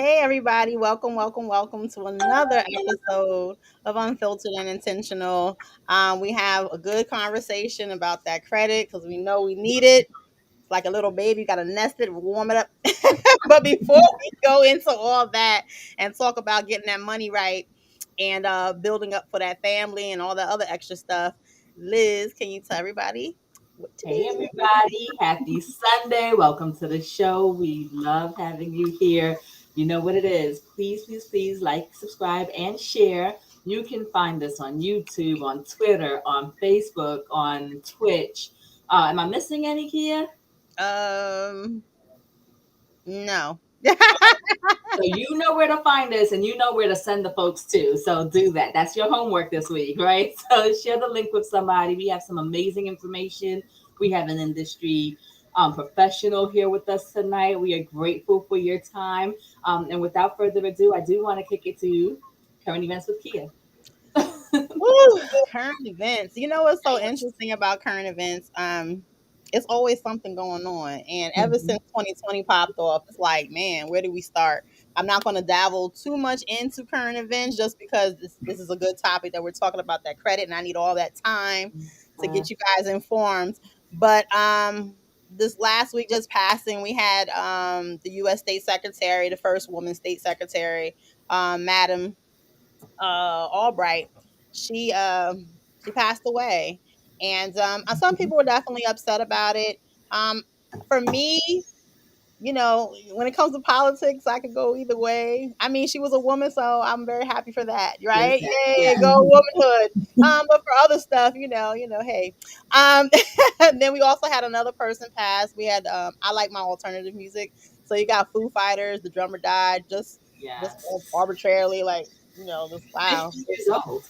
Hey, everybody. Welcome to another episode of Unfiltered and Intentional. We have a good conversation about that credit because we know we need it. It's like a little baby. You got to nest it, warm it up. But before we go into all that and talk about getting that money right and building up for that family and all the other extra stuff, Liz, can you tell everybody what Hey, today? everybody. Happy Sunday. Welcome to the show. We love having you here. You know what it is. Please like, subscribe, and share. You can find us on YouTube, on Twitter, on Facebook, on Twitch. Am I missing any, Kia? No. So you know where to find us and you know where to send the folks to. So do that. That's your homework this week, right? So share the link with somebody. We have some amazing information. We have an industry professional here with us tonight. We are grateful for your time. And without further ado, I do want to kick it to current events with Kia. Woo, current events. You know what's so interesting about current events? It's always something going on. And ever Mhm. since 2020 popped off, it's like, man, where do we start? I'm not going to dabble too much into current events just because this is a good topic that we're talking about that credit, and I need all that time to get you guys informed. But this last week just passing, we had the U.S. State Secretary, the first woman State Secretary, Madam Albright, she she passed away, and some people were definitely upset about it. Um, for me, when it comes to politics, I could go either way. I mean, she was a woman, so I'm very happy for that, right? Exactly. Yay, Yeah. go womanhood. But for other stuff, hey. Um, and then we also had another person pass. We had I like my alternative music, so you got Foo Fighters. The drummer died just Yes. arbitrarily, like just wow. 50 years old.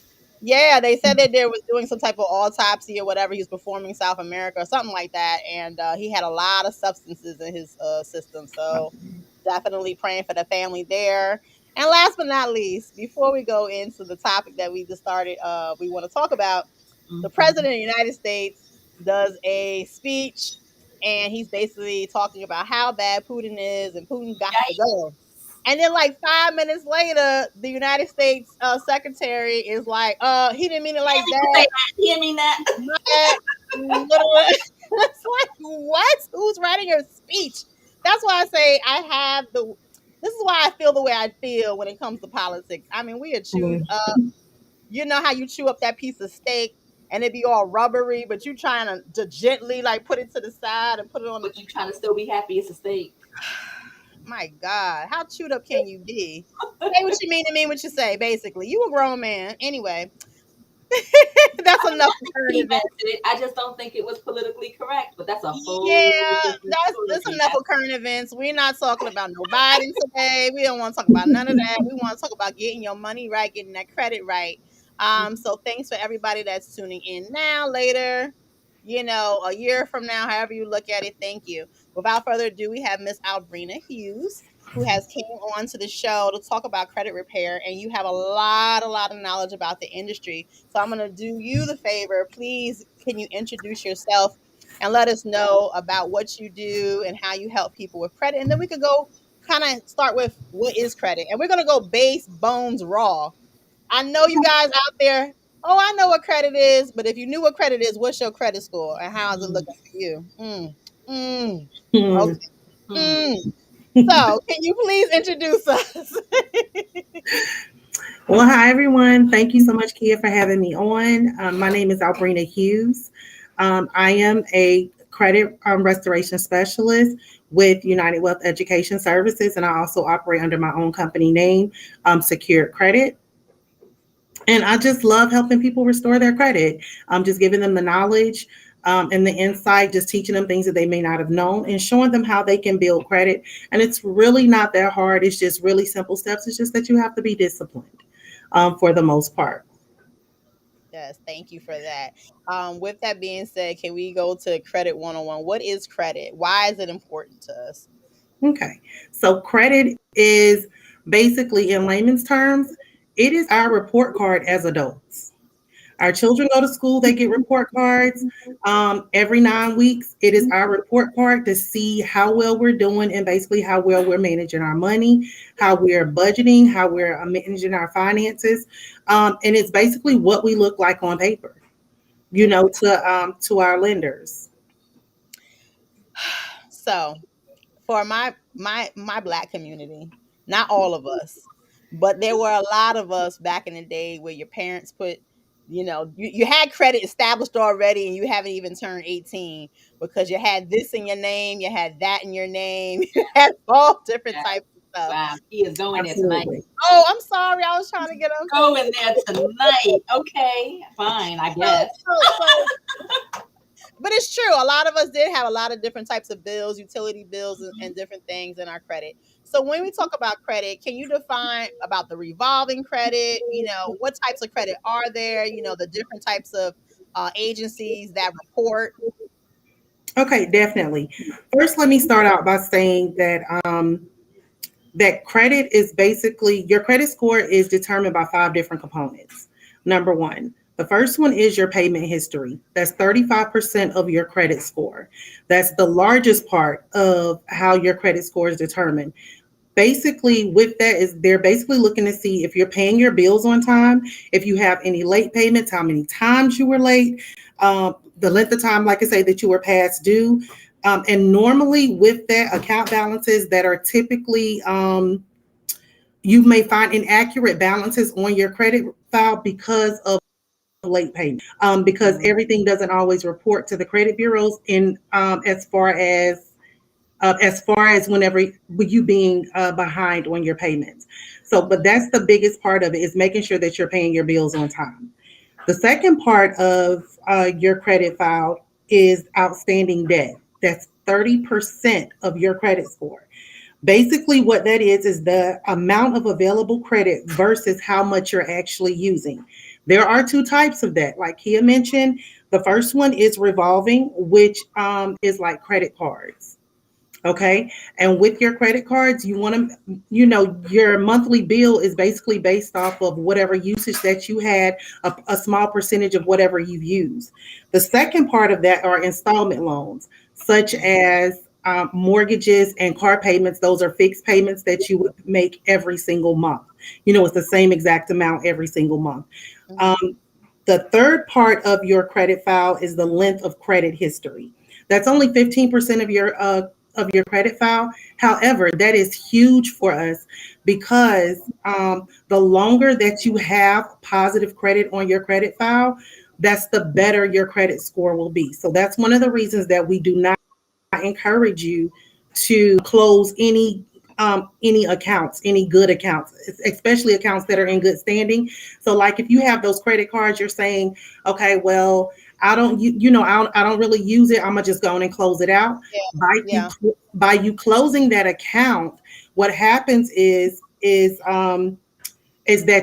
Yeah, they said that there was doing some type of autopsy or whatever. He was performing in South America or something like that, and he had a lot of substances in his system. So definitely praying for the family there. And last but not least, before we go into the topic that we just started, we want to talk about the president of the United States does a speech, and he's basically talking about how bad Putin is, and Putin got to go. And then, like 5 minutes later, the United States secretary is like, he didn't mean it like that. You hear me that? My bad." Literally. It's like, what? Who's writing your speech? That's why I say I have the. This is why I feel the way I feel when it comes to politics. I mean, we are chewed up. You know how you chew up that piece of steak and it be all rubbery, but you trying to gently like put it to the side and put it on the. But you trying to still be happy it's a steak. My God, how chewed up can you be? Say what you mean and mean what you say. Basically, you a grown man. Anyway, that's enough for current He meant events. it. I just don't think it was politically correct. But that's a whole Yeah, different that's story. enough of current events. We're not talking about no Biden today. We don't want to talk about none of that. We want to talk about getting your money right, getting that credit right. So thanks for everybody that's tuning in now, later, a year from now, however you look at it. Thank you. Without further ado, we have Miss Albrina Hughes, who has came on to the show to talk about credit repair, and you have a lot of knowledge about the industry. So I'm gonna do you the favor. Please, can you introduce yourself and let us know about what you do and how you help people with credit. And then we could go kind of start with what is credit. And we're going to go base, bones, raw. I know you guys out there, oh, I know what credit is, but if you knew what credit is, what's your credit score and how is it looking for you? Okay. Hmm. Mm. So, can you please introduce us? Well, hi everyone. Thank you so much, Kia, for having me on. My name is Albrina Hughes. I am a credit restoration specialist with United Wealth Education Services, and I also operate under my own company name, Secured Credit. And I just love helping people restore their credit. Just giving them the knowledge and the insight, just teaching them things that they may not have known and showing them how they can build credit. And it's really not that hard. It's just really simple steps. It's just that you have to be disciplined for the most part. Yes, thank you for that. With that being said, can we go to credit 101? What is credit? Why is it important to us? Okay. So credit is basically, in layman's terms, it is our report card as adults. Our children go to school, they get report cards. Every 9 weeks, it is our report card to see how well we're doing and basically how well we're managing our money, how we're budgeting, how we're managing our finances. And it's basically what we look like on paper, to our lenders. So for my black community, not all of us, but there were a lot of us back in the day where your parents put, you had credit established already and you haven't even turned 18 because you had this in your name, you had that in your name, you had all different Yeah. types of stuff. Wow, he is going there tonight. Absolutely. Oh, I'm sorry, I was trying to get them to. Going there tonight. Okay, fine, I So, guess. so but it's true. A lot of us did have a lot of different types of bills, utility bills, and different things in our credit. So when we talk about credit, can you define about the revolving credit? What types of credit are there? The different types of agencies that report. Okay, definitely. First, let me start out by saying that credit is basically your credit score is determined by five different components. Number one, the first one is your payment history. That's 35% of your credit score. That's the largest part of how your credit score is determined. Basically, with that is they're basically looking to see if you're paying your bills on time, if you have any late payments, how many times you were late, the length of time, like I say, that you were past due. And normally with that, account balances that are typically, you may find inaccurate balances on your credit file because of late payment, because Mhm. everything doesn't always report to the credit bureaus in as far as whenever with you being behind on your payments. So, but that's the biggest part of it is making sure that you're paying your bills on time. The second part of your credit file is outstanding debt. That's 30% of your credit score. Basically, what that is the amount of available credit versus how much you're actually using. There are two types of that. Like Kia mentioned, the first one is revolving, which is like credit cards. Okay. And with your credit cards, you want to, your monthly bill is basically based off of whatever usage that you had, a small percentage of whatever you've used. The second part of that are installment loans, such as mortgages and car payments. Those are fixed payments that you would make every single month. It's the same exact amount every single month. Um, Mhm. the third part of your credit file is the length of credit history. That's only 15% of your credit file. However, that is huge for us because the longer that you have positive credit on your credit file, that's the better your credit score will be. So that's one of the reasons that we do not encourage you to close any accounts, any good accounts, especially accounts that are in good standing. So like if you have those credit cards, you're saying, okay, well, I don't really use it. I'm gonna just go on and close it out. Yeah, By you yeah. by you closing that account, what happens is that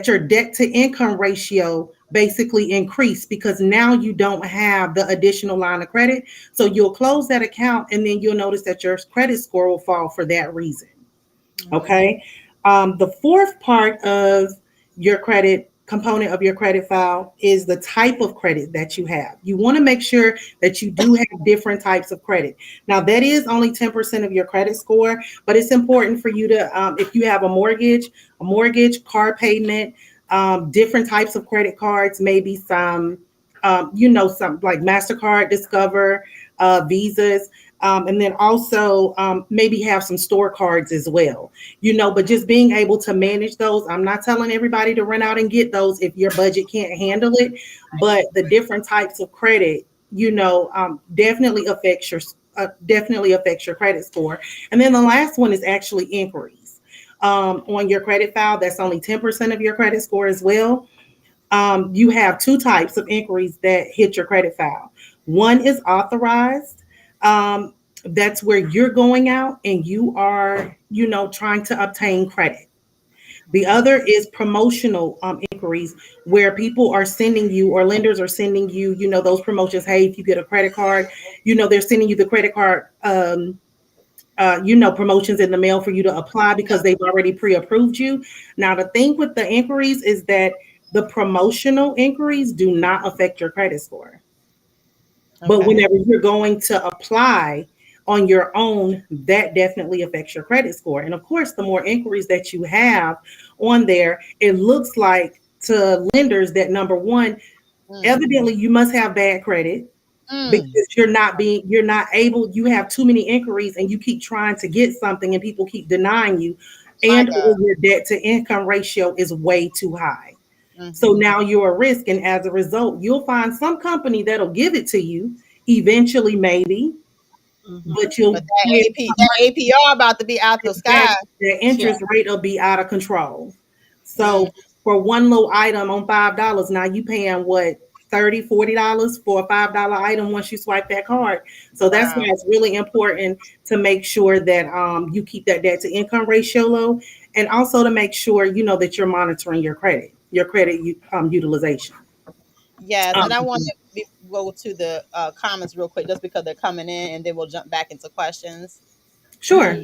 your debt to income ratio basically increased because now you don't have the additional line of credit. So you'll close that account and then you'll notice that your credit score will fall for that reason. Mhm. Okay. The fourth part of your credit component of your credit file is the type of credit that you have. You want to make sure that you do have different types of credit. Now, that is only 10% of your credit score, but it's important for you to, if you have a mortgage, car payment, different types of credit cards, maybe some like MasterCard, Discover, Visas. And then also maybe have some store cards as well, but just being able to manage those. I'm not telling everybody to run out and get those if your budget can't handle it, but the different types of credit, definitely affects your credit score. And then the last one is actually inquiries on your credit file. That's only 10% of your credit score as well. You have two types of inquiries that hit your credit file. One is authorized. That's where you're going out and you are, trying to obtain credit. The other is promotional inquiries where people are sending you or lenders are sending you, those promotions. Hey, if you get a credit card, they're sending you the credit card, promotions in the mail for you to apply because they've already pre-approved you. Now, the thing with the inquiries is that The promotional inquiries do not affect your credit score. But Okay. whenever you're going to apply on your own, that definitely affects your credit score. And of course, the more inquiries that you have on there, it looks like to lenders that number one, Mm. evidently you must have bad credit Mm. because you're not able, you have too many inquiries and you keep trying to get something and people keep denying you, My and or God. your debt to income ratio is way too high. So Mm-hmm. now you're a risk. And as a result, you'll find some company that'll give it to you eventually, maybe, Mm-hmm. but you'll But that pay AP, that APR about to be out the sky. exactly, the Yeah. interest rate will be out of control. Mm. So for one little item on $5, now you paying what, 30, $40 for a $5 item once you swipe that card. So that's why Wow. it's really important to make sure that you keep that debt to income ratio low, and also to make sure you know that you're monitoring your credit utilization. Yes, and I Um, want to go to the comments real quick, just because they're coming in, and then we'll jump back into questions. sure.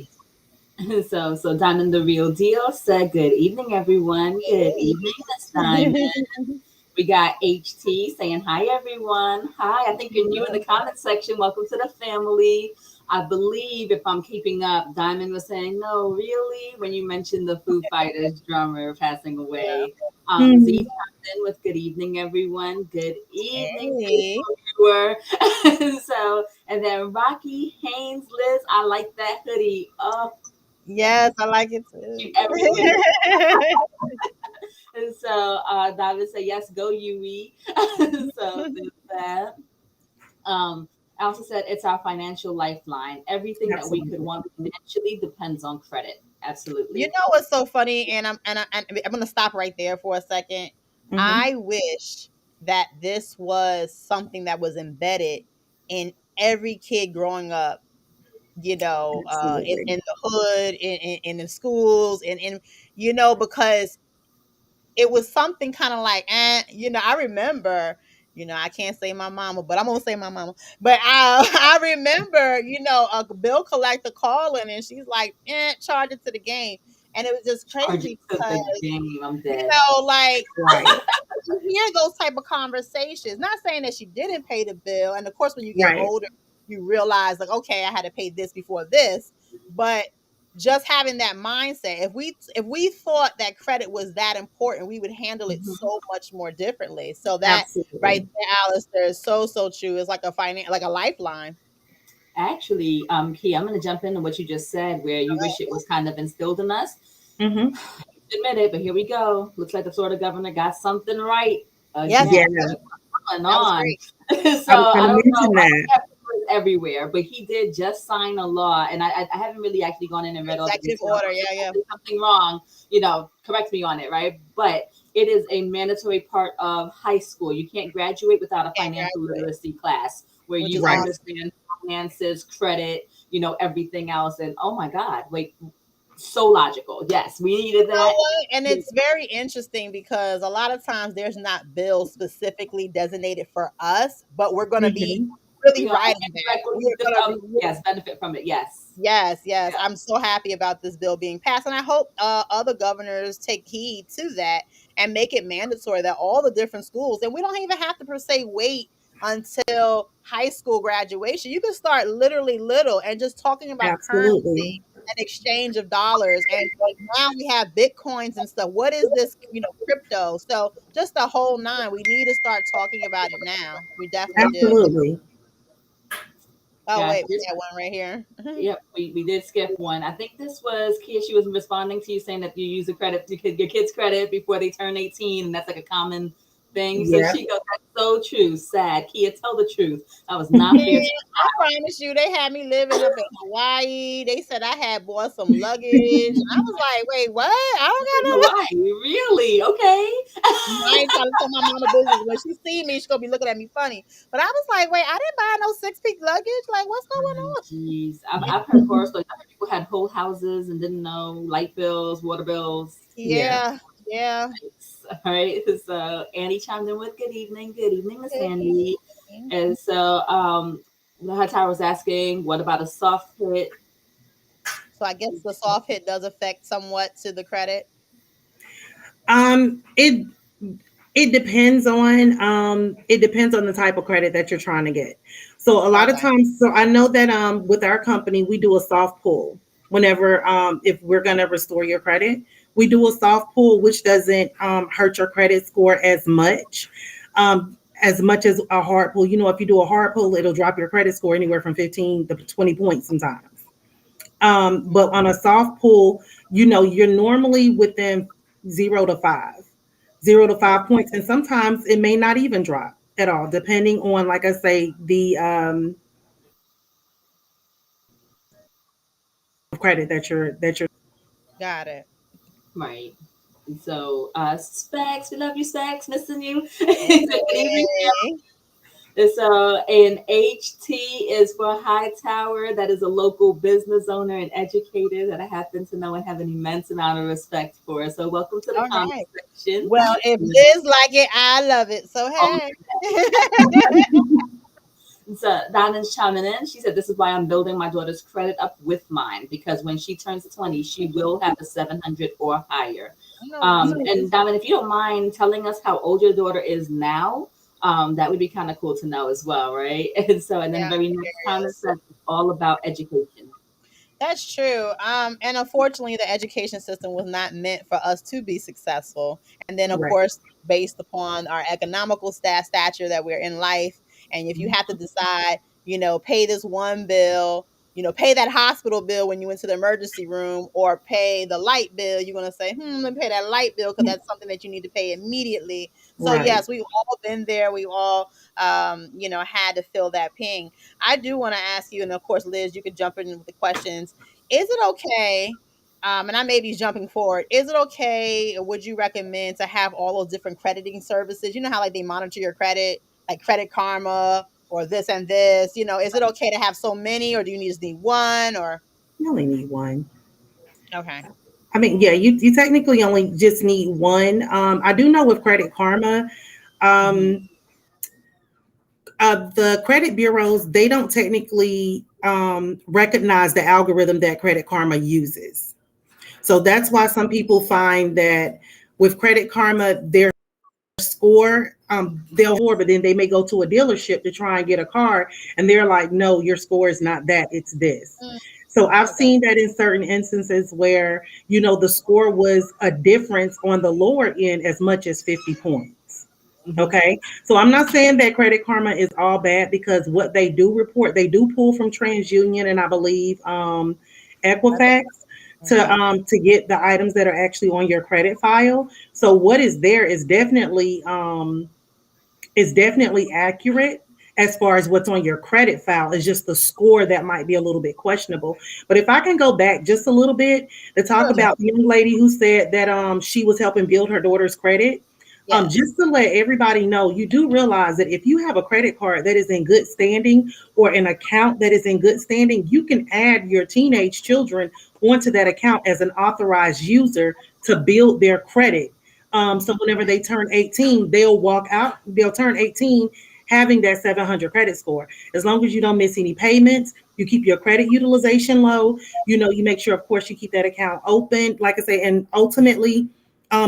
So Diamond the Real Deal said, "Good evening, everyone. Good evening, Miss Diamond." We got HT saying, "Hi, everyone. Hi, I think you're new in the comment section. Welcome to the family." I believe, if I'm keeping up, Diamond was saying, "No, really," when you mentioned the Foo Fighters drummer passing away. Z Mhm. chimed in with, "Good evening, everyone. Good evening, Hey. faithful viewer." So, and then Rocky Haynes, Liz, I like that hoodie. Oh, Yes, I like it you too. everywhere. And so David said, "Yes, go UE." So there's that. Um, I also said it's our financial lifeline. Everything that we could Absolutely. want financially depends on credit. You Absolutely. know what's so funny, and I'm gonna stop right there for a second. Hmm. I wish that this was something that was embedded in every kid growing up. Absolutely. In the hood, in the schools, in because it was something kind of like, I remember, I can't say my mama, but I'm gonna say my mama. But I remember, a bill collector calling, and she's like, charge it to the game. And it was just Charge it crazy to the because, game. I'm dead. like, Right. you hear those type of conversations. Not saying that she didn't pay the bill, and of course, when you get Right. older, you realize like, okay, I had to pay this before this. But just having that mindset, if we thought that credit was that important, we would handle it Mhm. so much more differently. So that right Absolutely. there, Alistair, is so true. It's like like a lifeline. Actually, Key, I'm going to jump into what you just said, where you wish it was kind of instilled in us. Hmm. Admit it, but here we go. Looks like the Florida governor got something right Yes, again. he Yeah, did. Going That was on. great. So I was I going to don't know. mention I think that. everywhere everywhere, but he did just sign a law, and I haven't really actually gone in and read all the Executive details. order. If Yeah, I yeah. did something wrong, correct me on it, right? But it is a mandatory part of high school. You can't graduate without a Can't financial graduate, literacy class where which you is Right. awesome. understand finances, credit, everything else. And oh my God, wait, so logical. Yes, we needed Know that. what? And it's very interesting because a lot of times there's not bills specifically designated for us, but we're going to be Hmm. really We are writing that. We're indirectly, going to be yes, benefit from it. Yes. Yes, yes. Yeah. I'm so happy about this bill being passed. And I hope other governors take heed to that and make it mandatory that all the different schools, and we don't even have to per se wait until high school graduation. You can start literally little and just talking about Absolutely. currency and exchange of dollars. And now we have bitcoins and stuff. What is this, crypto? So just the whole nine. We need to start talking about it now. We definitely do. Absolutely. Oh, wait, we Gotcha. got one right here. Yep, we did skip one. I think this was Kia. She was responding to you saying that you use the credit, your kids' credit before they turn 18, and that's like a common thing. So Yeah. she goes, "That's so true. Sad, Kia. Tell the truth. That was not fair to I promise you, they had me living up in Hawaii. They said I had bought some luggage. I was like, wait, what? I don't got no luggage. Hawaii. Really? Okay. I ain't trying to tell my mama business. When she see me, she gonna be looking at me funny. But I was like, wait, I didn't buy no 6 peak luggage. Like, what's going on? Jeez, I've heard horror stories. I've heard people had whole houses and didn't know light bills, water bills. Yeah. Yeah, yeah. All right. So Annie chimed in with good evening. Good evening, Miss Good Annie. evening. And so Hatar was asking, what about a soft hit? So I guess the soft hit does affect somewhat to the credit. It it depends on the type of credit that you're trying to get. So a lot of Okay. times, so I know that with our company we do a soft pull whenever if we're going to restore your credit. We do a soft pull which doesn't hurt your credit score as much as a hard pull. You know, if you do a hard pull, it'll drop your credit score anywhere from 15 to 20 points sometimes. But on a soft pull, you know, you're normally within 0 to 5, 0 to 5 points. And sometimes it may not even drop at all, depending on, like I say, the credit that you're. Got it. Right. So, Specs, we love you, Specs, missing you. So, good evening. Hey. So, an HT is for Hightower. That is a local business owner and educator that I happen to know and have an immense amount of respect for. So, welcome to the All comment right. section. Well, if Liz like it, I love it. So Um, hey. So Donna's chiming in. She said, "This is why I'm building my daughter's credit up with mine because when she turns 20, she will have a 700 or higher." Oh, And Donna, if you don't mind telling us how old your daughter is now, that would be kind of cool to know as well, right? And so, and then yeah, the I'm very next comment curious. said, "It's all about education." That's true. And unfortunately, the education system was not meant for us to be successful. And then, of Right. course, based upon our economical stature that we're in life, and if you have to decide, pay this one bill, pay that hospital bill when you went to the emergency room, or pay the light bill, you're going to say, let me pay that light bill because that's something that you need to pay immediately. So, Right. yes, we've all been there. We've all, had to fill that ping. I do want to ask you, and of course, Liz, you could jump in with the questions. Is it okay? And I may be jumping forward. Is it okay, or would you recommend to have all those different crediting services? You know how like they monitor your credit, like Credit Karma or this and this. Is it okay to have so many, or do you just need one? Or You only need one. okay, I mean, yeah, you technically only just need one. I do know with Credit Karma, Mhm. um, the credit bureaus, they don't technically recognize the algorithm that Credit Karma uses. So that's why some people find that with Credit Karma, their score, they'll score, but then they may go to a dealership to try and get a car, and they're like, no, your score is not that, it's this. mm, So I've okay, seen that in certain instances where, the score was a difference on the lower end as much as 50 points. Mhm. Okay. So I'm not saying that Credit Karma is all bad, because what they do report, they do pull from TransUnion and I believe Equifax okay, to get the items that are actually on your credit file. So what is there is definitely accurate as far as what's on your credit file. Is just the score that might be a little bit questionable. But if I can go back just a little bit to talk sure, about the young lady who said that she was helping build her daughter's credit. yes, Just to let everybody know, you do realize that if you have a credit card that is in good standing, or an account that is in good standing, you can add your teenage children onto that account as an authorized user to build their credit. So whenever they turn 18, they'll turn 18 having that 700 credit score. As long as you don't miss any payments, you keep your credit utilization low, you make sure, of course, you keep that account open, like I say, and ultimately,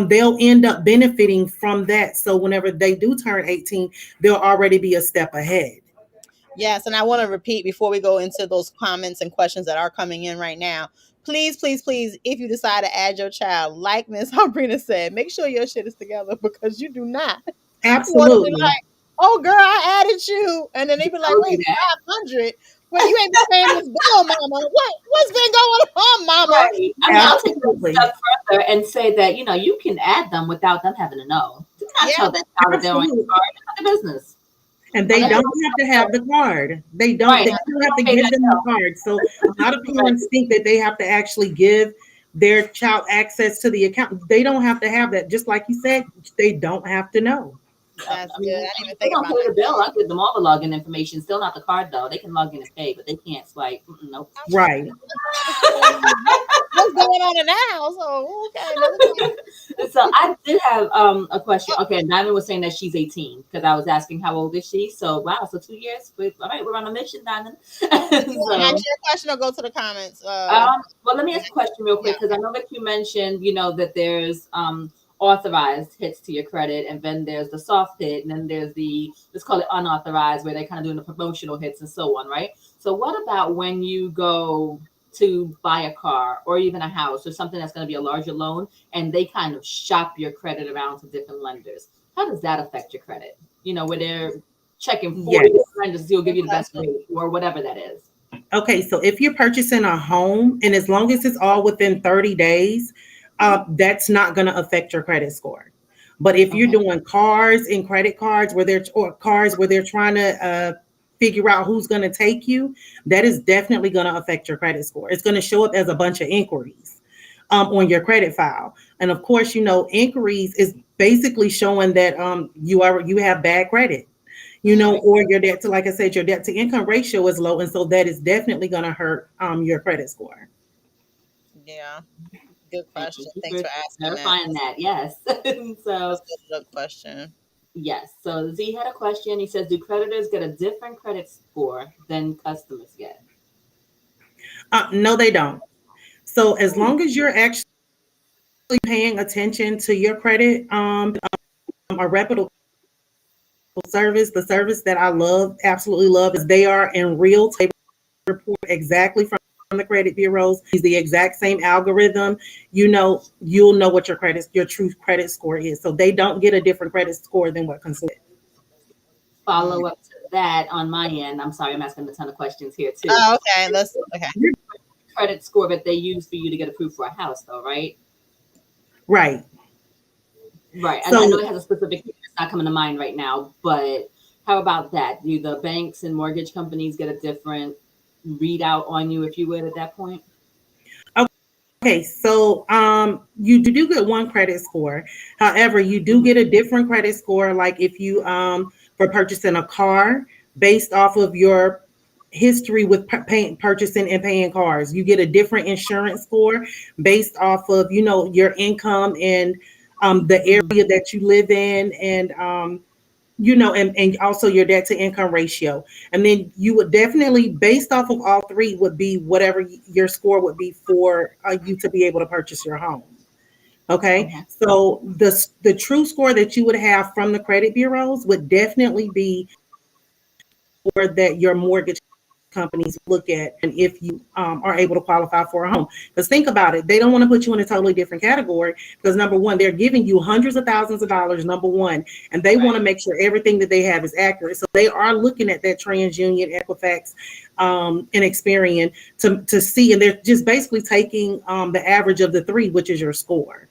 they'll end up benefiting from that. So whenever they do turn 18, they'll already be a step ahead. yes. And I want to repeat before we go into those comments and questions that are coming in right now. Please, please, please, if you decide to add your child, like Miss Humbrina said, make sure your shit is together because you do not want to be Absolutely. like, oh girl, I added you. And then they be like, Don't do wait, that. 500? Wait, you ain't been paying this bill, mama. What's been going on, mama? Right. I mean, No. I'll take it a Absolutely. step further and say that, you can add them without them having to know. Do not Yeah, tell that child that they're on your Absolutely. card. It's not their business. And And they if they don't don't have to tell, have the card. They don't. right, They yeah, don't they have to don't pay give that them the bill. card. So a lot of Right. parents think that they have to actually give their child access to the account. They don't have to have that. Just like you said, they don't have to know. Yeah, that's I good. mean, I and didn't even if they think don't about pay that. the bill, I'll give them all the login information. Still not the card though. They can log in and pay, but they can't swipe. Nope. Right. What's going on in that household? Okay, another time. So I did have a question. Oh, Okay, Diamond was saying that she's 18 because I was asking how old is she. So wow, so 2 years. All right, we're on a mission, Diamond. you want to So ask your question or go to the comments? well, let me ask a question real Yeah. quick because I know that you mentioned, that there's authorized hits to your credit, and then there's the soft hit, and then there's the, let's call it unauthorized, where they're kind of doing the promotional hits and so on, right? So what about when you go to buy a car or even a house or something that's going to be a larger loan, and they kind of shop your credit around to different lenders? How does that affect your credit? You know, where they're checking 40 Yes. lenders, you'll give Good you the best question. rate or whatever that is. Okay, so if you're purchasing a home, and as long as it's all within 30 days, that's not going to affect your credit score. But if you're Okay. doing cars and credit cards where they're or cars where they're trying to figure out who's going to take you, that is definitely going to affect your credit score. It's going to show up as a bunch of inquiries on your credit file, and of course, inquiries is basically showing that you have bad credit. Mm, Or your debt to, like I said, your debt to income ratio is low. And so that is definitely going to hurt your credit score. yeah. Good Thank you question. Thanks for for asking that. clarifying that. Yes. So That's a good question. yes. So Z had a question. He says, do creditors get a different credit score than customers get? No, they don't. So as Hmm. long as you're actually paying attention to your credit, a reputable service, the service that I love, absolutely love, is they are in real time report exactly from the credit bureaus. Use the exact same algorithm. You'll know what your true credit score is. So they don't get a different credit score than what consumers. Mm. Follow up to that on my end. I'm sorry, I'm asking a ton of questions here too. Oh, okay. Let's okay. Credit score that they use for you to get approved for a house, though, right? Right. Right. And I know So it has a specific, it's not coming to mind right now, but how about that? Do the banks and mortgage companies get a different readout on you, if you would, at that point? okay, so you do get one credit score. However, you do Mhm. get a different credit score, like if you for purchasing a car based off of your history with purchasing and paying cars. You get a different insurance score based off of your income and the Mhm. area that you live in, and and also your debt to income ratio. And then you would definitely, based off of all three, would be whatever your score would be for you to be able to purchase your home. Okay, Okay. so the true score that you would have from the credit bureaus would definitely be or that your mortgage companies look at, and if you are able to qualify for a home. Because think about it, they don't want to put you in a totally different category, because number one, they're giving you hundreds of thousands of dollars, number one, and they want Right. to make sure everything that they have is accurate. So they are looking at that TransUnion, Equifax, and Experian to see, and they're just basically taking the average of the three, which is your score.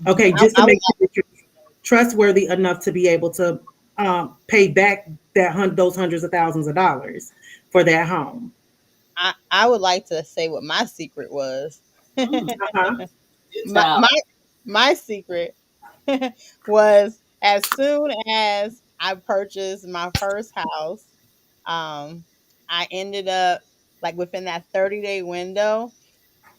Mhm. Okay, just to I would make sure that you're trustworthy enough to be able to pay back those hundreds of thousands of dollars for that home. I would like to say what my secret was. Mm. Uh-huh. Do my tell. my my secret was as soon as I purchased my first house, um, I ended up like within that 30-day window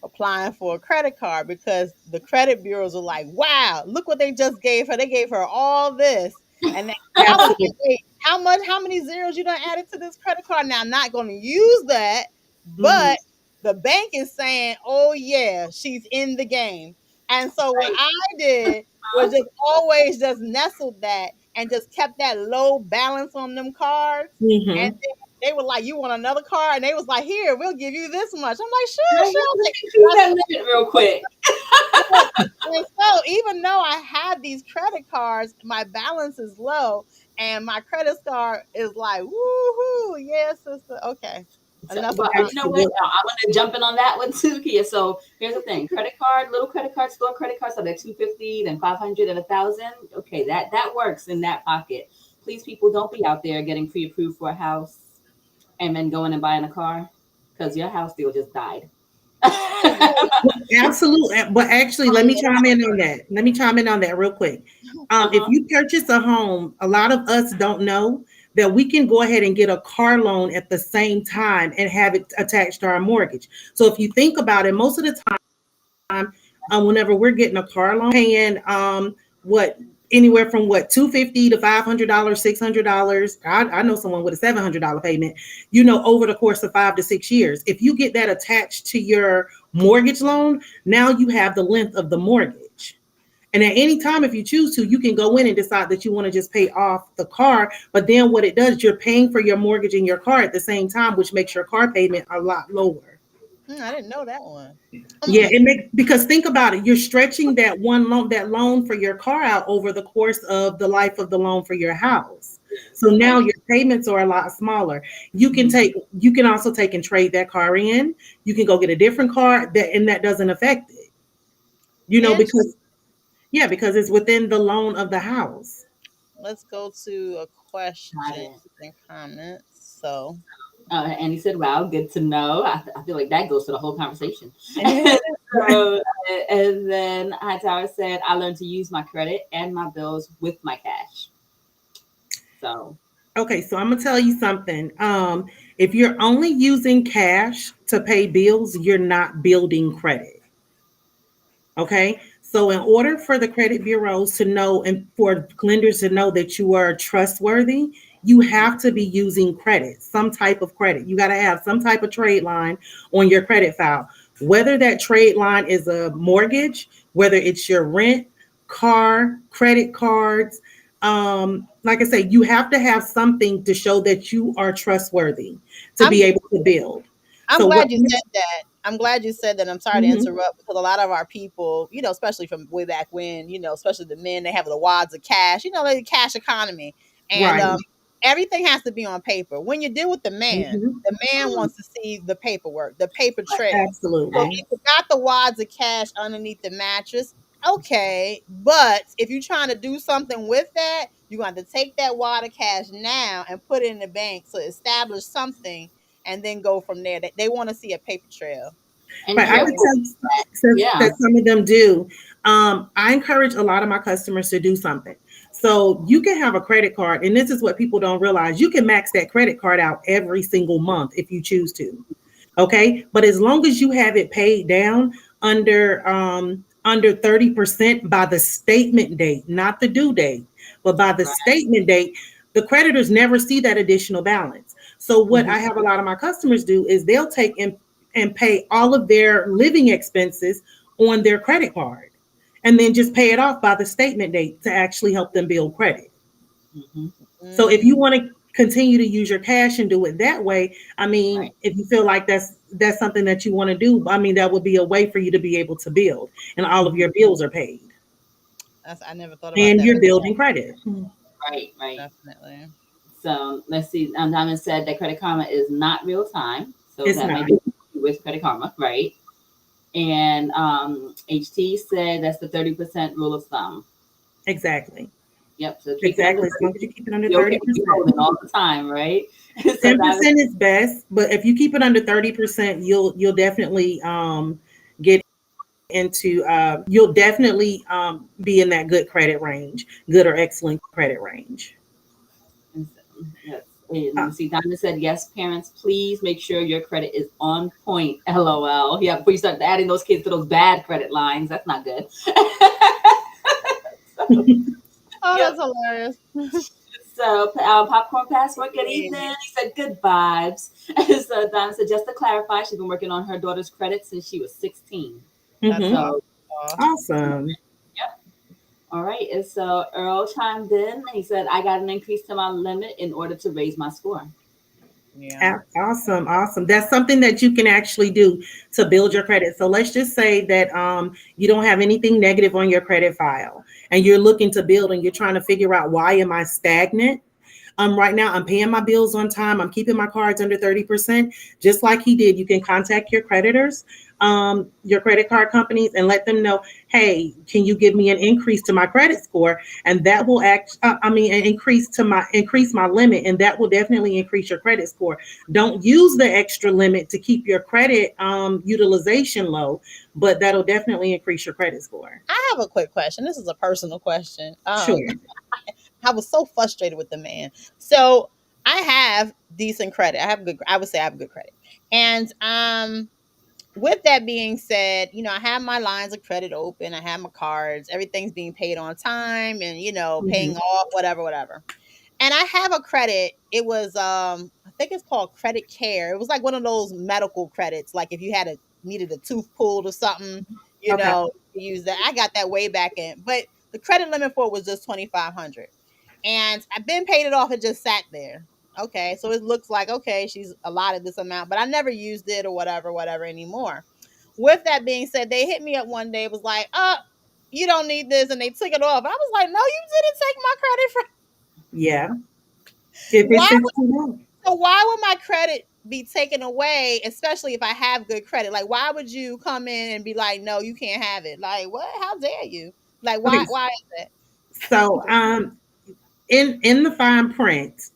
applying for a credit card because the credit bureaus were like, "Wow, look what they just gave her. They gave her all this." And then I was Absolutely. like, "Wait, how much? How many zeros you done added to this credit card?" Now I'm not going to use that, Mhm. but the bank is saying, "Oh yeah, she's in the game." And so what Right. I did was Huh? just always just nestled that and just kept that low balance on them cards. And Hmm. then they were like, "You want another card?" And they was like, "Here, we'll give you this much." I'm like, "Sure, Right. sure." Let me increase that limit real quick. And and so even though I have these credit cards, my balance is low and my credit score is like, woohoo, yes, sister. Okay. So, Enough but about you know what? Absolutely. I want to jump in on that one too, Kia. So here's the thing: credit card, little credit card store credit cards are like 250, then 500, and 1,000. Okay, that works in that pocket. Please, people, don't be out there getting pre-approved for a house and then going and buying a car because your house deal just died. Absolutely. But actually, let me chime in on that. Let me chime in on that real quick. If Uh-huh. you purchase a home, a lot of us don't know that we can go ahead and get a car loan at the same time and have it attached to our mortgage. So if you think about it, most of the time, whenever we're getting a car loan, paying what anywhere from what $250 to $500, $600. I know someone with a $700 payment. Over the course of 5 to 6 years, if you get that attached to your mortgage loan, now you have the length of the mortgage. And at any time, if you choose to, you can go in and decide that you want to just pay off the car. But then what it does, you're paying for your mortgage and your car at the same time, which makes your car payment a lot lower. I didn't know that one. Yeah, Mm. it makes, because think about it, you're stretching that loan for your car out over the course of the life of the loan for your house. So now Right. your payments are a lot smaller. You can also take and trade that car in. You can go get a different car that and that doesn't affect it. Interesting. Because yeah, because it's within the loan of the house. Let's go to a Got question it. and comments. So, And he said, "Wow, good to know." I feel like that goes to the whole conversation. yeah, So, and then Hightower said, "I learned to use my credit and my bills with my cash." So, Okay, so I'm gonna tell you something. If you're only using cash to pay bills, you're not building credit. Okay. So, in order for the credit bureaus to know and for lenders to know that you are trustworthy, you have to be using credit, some type of credit. You got to have some type of trade line on your credit file, whether that trade line is a mortgage, whether it's your rent, car, credit cards. Like I say, you have to have something to show that you are trustworthy to I'm be able to build. I'm So, what? glad you said that. I'm glad you said that. I'm sorry to Mhm. interrupt because a lot of our people, especially from way back when, especially the men, they have the wads of cash, like the cash economy. And Right. everything has to be on paper. When you deal with Mhm. the man wants to see the paperwork, the paper trail. So Absolutely. if you got the wads of cash underneath the mattress, okay. But if you're trying to do something with that, you're going to have to take that wad of cash now and put it in the bank to establish something and then go from there. They want to see a paper trail. and Right. I So could careful. tell Yeah. that some of them do. I encourage a lot of my customers to do something. So you can have a credit card, and this is what people don't realize. You can max that credit card out every single month if you choose to. Okay. But as long as you have it paid down under 30% by the statement date, not the due date, but by the Right. statement date, the creditors never see that additional balance. So what Mhm. I have a lot of my customers do is they'll take and pay all of their living expenses on their credit card and then just pay it off by the statement date to actually help them build credit. Mhm. So if you mm, want to continue to use your cash and do it that way, I mean, Right. if you feel like that's something that you want to do, I mean, that would be a way for you to be able to build and all of Mhm. your bills are paid I never thought about and that you're like building credit. Right. Right. that. Definitely. So let's see. Diamond said that Credit Karma is not real time, so It's that not. might be with Credit Karma, right? And HT said that's the 30% rule of thumb. Exactly. Yep. So keep it under Exactly. As long 30. as you keep it under Be okay with you 30%. holding all the time, right? So Diamond, 10% is best, but if you keep it under 30%, you'll definitely get into you'll definitely be in that good credit range, good or excellent credit range. yes. And let Uh, me see. Diamond said, yes, parents, please make sure your credit is on point. LOL. Yeah, before you start adding those kids to those bad credit lines, that's not good. Oh, Yep. that's hilarious. So, Popcorn Passport, good evening. Yeah, He said, good vibes. So, Diamond said, just to clarify, she's been working on her daughter's credit since she was 16. that's mhm. So, awesome. Awesome. yeah. All right. And so, Earl chimed in. He said, I got an increase to my limit in order to raise my score. Yeah. Awesome, awesome. That's something that you can actually do to build your credit. So let's just say that you don't have anything negative on your credit file, and you're looking to build, and you're trying to figure out why am I stagnant. Right now I'm paying my bills on time. I'm keeping my cards under 30%. Just like he did, you can contact your creditors, your credit card companies, and let them know, hey, can you give me an increase to my credit score? And that will increase my limit, and that will definitely increase your credit score. Don't use the extra limit to keep your credit utilization low, but that'll definitely increase your credit score. I have a quick question. This is a personal question. Sure. I was so frustrated with the man. So I have decent credit. I would say I have good credit. And with that being said, I have my lines of credit open. I have my cards. Everything's being paid on time and, paying Mhm. off, whatever, whatever. And I have a credit. It was I think it's called Credit Care. It was like one of those medical credits, like if you had a needed a tooth pulled or something, you Okay. know. to use that. I got that way back in, but the credit limit for it was just 2,500, and I've been paid it off. It just sat there. Okay, so it looks like okay, she's allotted this amount, but I never used it or whatever anymore. With that being said, they hit me up one day. It was like, you don't need this, and they took it off. I was like, no, you didn't take my credit from. Yeah. If it Why sits too long. So why would my credit be taken away, especially if I have good credit? Like, why would you come in and be like, no, you can't have it? Like, what? How dare you? Like, Okay. why is that? So in the fine print,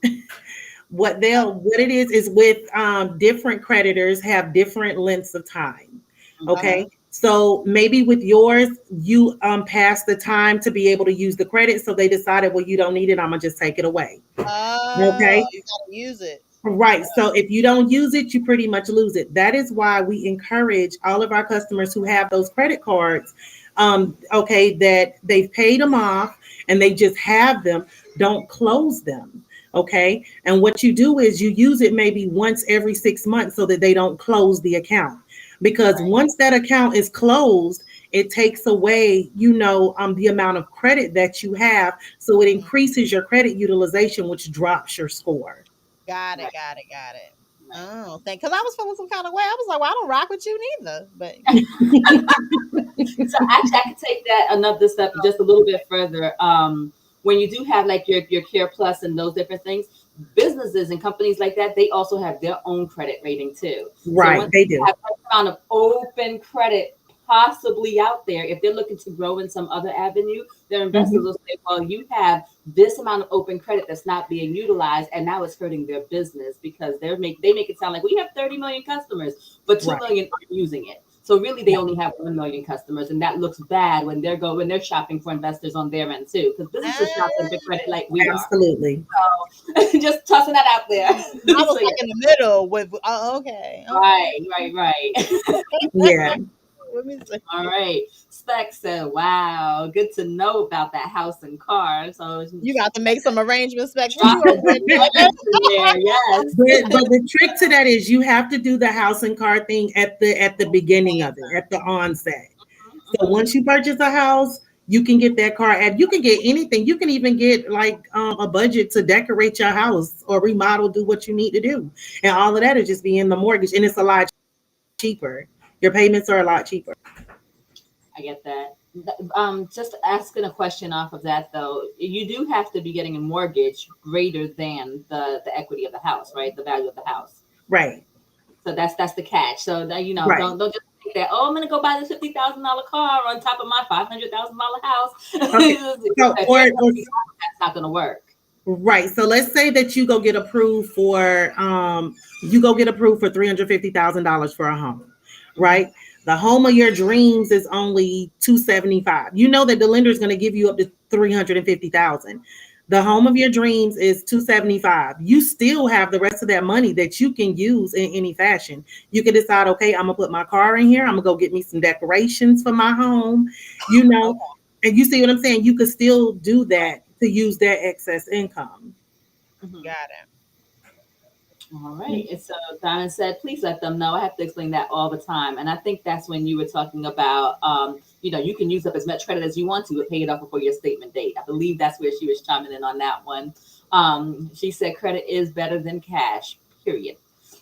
what it is with different creditors have different lengths of time. Okay. Uh-huh. So maybe with yours, you passed the time to be able to use the credit. So they decided, well, you don't need it. I'm gonna just take it away. Oh, Okay. you gotta use it. Right. So if you don't use it, you pretty much lose it. That is why we encourage all of our customers who have those credit cards, okay, that they've paid them off and they just have them, don't close them. Okay. And what you do is you use it maybe once every 6 months so that they don't close the account. Because Right. once that account is closed, it takes away, the amount of credit that you have. So it Mhm. increases your credit utilization, which drops your score. Got it, Right. got it, got it. Right. Oh, thank. Because I was feeling some kind of way. I was like, well, I don't rock with you neither. But So actually, I could take that another step just a little bit further. When you do have like your Care Plus and those different things, businesses and companies like that, they also have their own credit rating too. So Right, once they you do. have some amount of open credit possibly out there, if they're looking to grow in some other avenue, their investors Mhm. will say, well, you have this amount of open credit that's not being utilized, and now it's hurting their business because they make it sound like we have 30 million customers, but 2 Right, million aren't using it. So really, they only have 1 million customers, and that looks bad when they're shopping for investors on their end too, because businesses shop ah, into credit like we are. absolutely. So just tossing that out there. I was So yeah, like in the middle with. Oh, okay, okay. right. Yeah, Let me see. All right. Spec said, "Wow, good to know about that house and car." So You got to make some arrangements, Spec. What you over dropping there some nuggets in there. Yes. but the trick to that is you have to do the house and car thing at the beginning of it, at the onset. So Mhm. once you purchase a house, you can get that car, and you can get anything. You can even get like a budget to decorate your house or remodel, do what you need to do, and all of that is just be in the mortgage, and it's a lot cheaper. Your payments are a lot cheaper. I get that. Just asking a question off of that though, you do have to be getting a mortgage greater than the equity of the house, right? The value of the house. Right, So that's the catch. So that right. don't just think that I'm gonna go buy this $50,000 car on top of my $500,000 house. Okay. So If you're or that's not gonna work. right. So let's say that you go get approved for $350,000 for a home, Hmm. right? The home of your dreams is only 275. You know that the lender is going to give you up to 350,000. The home of your dreams is 275. You still have the rest of that money that you can use in any fashion. You can decide, okay, I'm gonna put my car in here. I'm gonna go get me some decorations for my home, you know, Okay, and you see what I'm saying? You could still do that to use that excess income. Hmm. got it. All right. And so Diamond said, please let them know. I have to explain that all the time. And I think that's when you were talking about, you can use up as much credit as you want to, but pay it off before your statement date. I believe that's where she was chiming in on that one. She said credit is better than cash, period.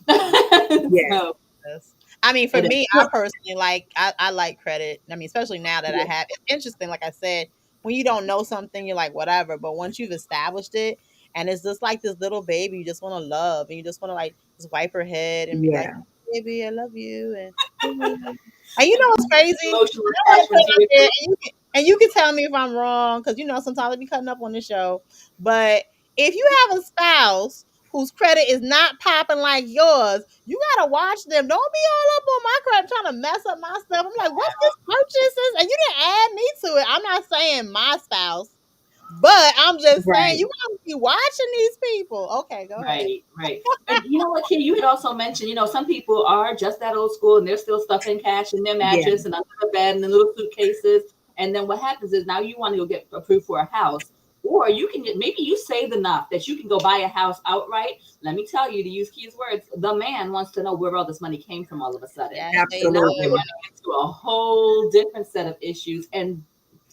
Yes. So This. I mean, for it is. me, I personally like I like credit. I mean, especially now that I Yeah. have it's interesting, like I said, when you don't know something, you're like, whatever. But once you've established it and it's just like this little baby you just want to love and you just want to like just wipe her head and be like, Yeah. baby, I love you. And you know what's crazy? Emotional I want to put attachment it to out your there food. and you can tell me if I'm wrong, because sometimes I be cutting up on the show. But if you have a spouse whose credit is not popping like yours, you gotta watch them. Don't be all up on my credit trying to mess up my stuff. I'm like, what's this purchases? And you didn't add me to it. I'm not saying my spouse, but I'm just saying Right. you gotta be watching these people. Okay, go ahead. Right. And you know what, Kim, you had also mentioned, some people are just that old school and they're still stuffing cash in their Yeah. mattress and under the bed and in little suitcases. And then what happens is now you want to go get approved for a house, Or you can maybe you saved enough that you can go buy a house outright. Let me tell you, to use Key's words, the man wants to know where all this money came from all of a sudden. Yes, they So now we're Absolutely. do. running into a whole different set of issues. And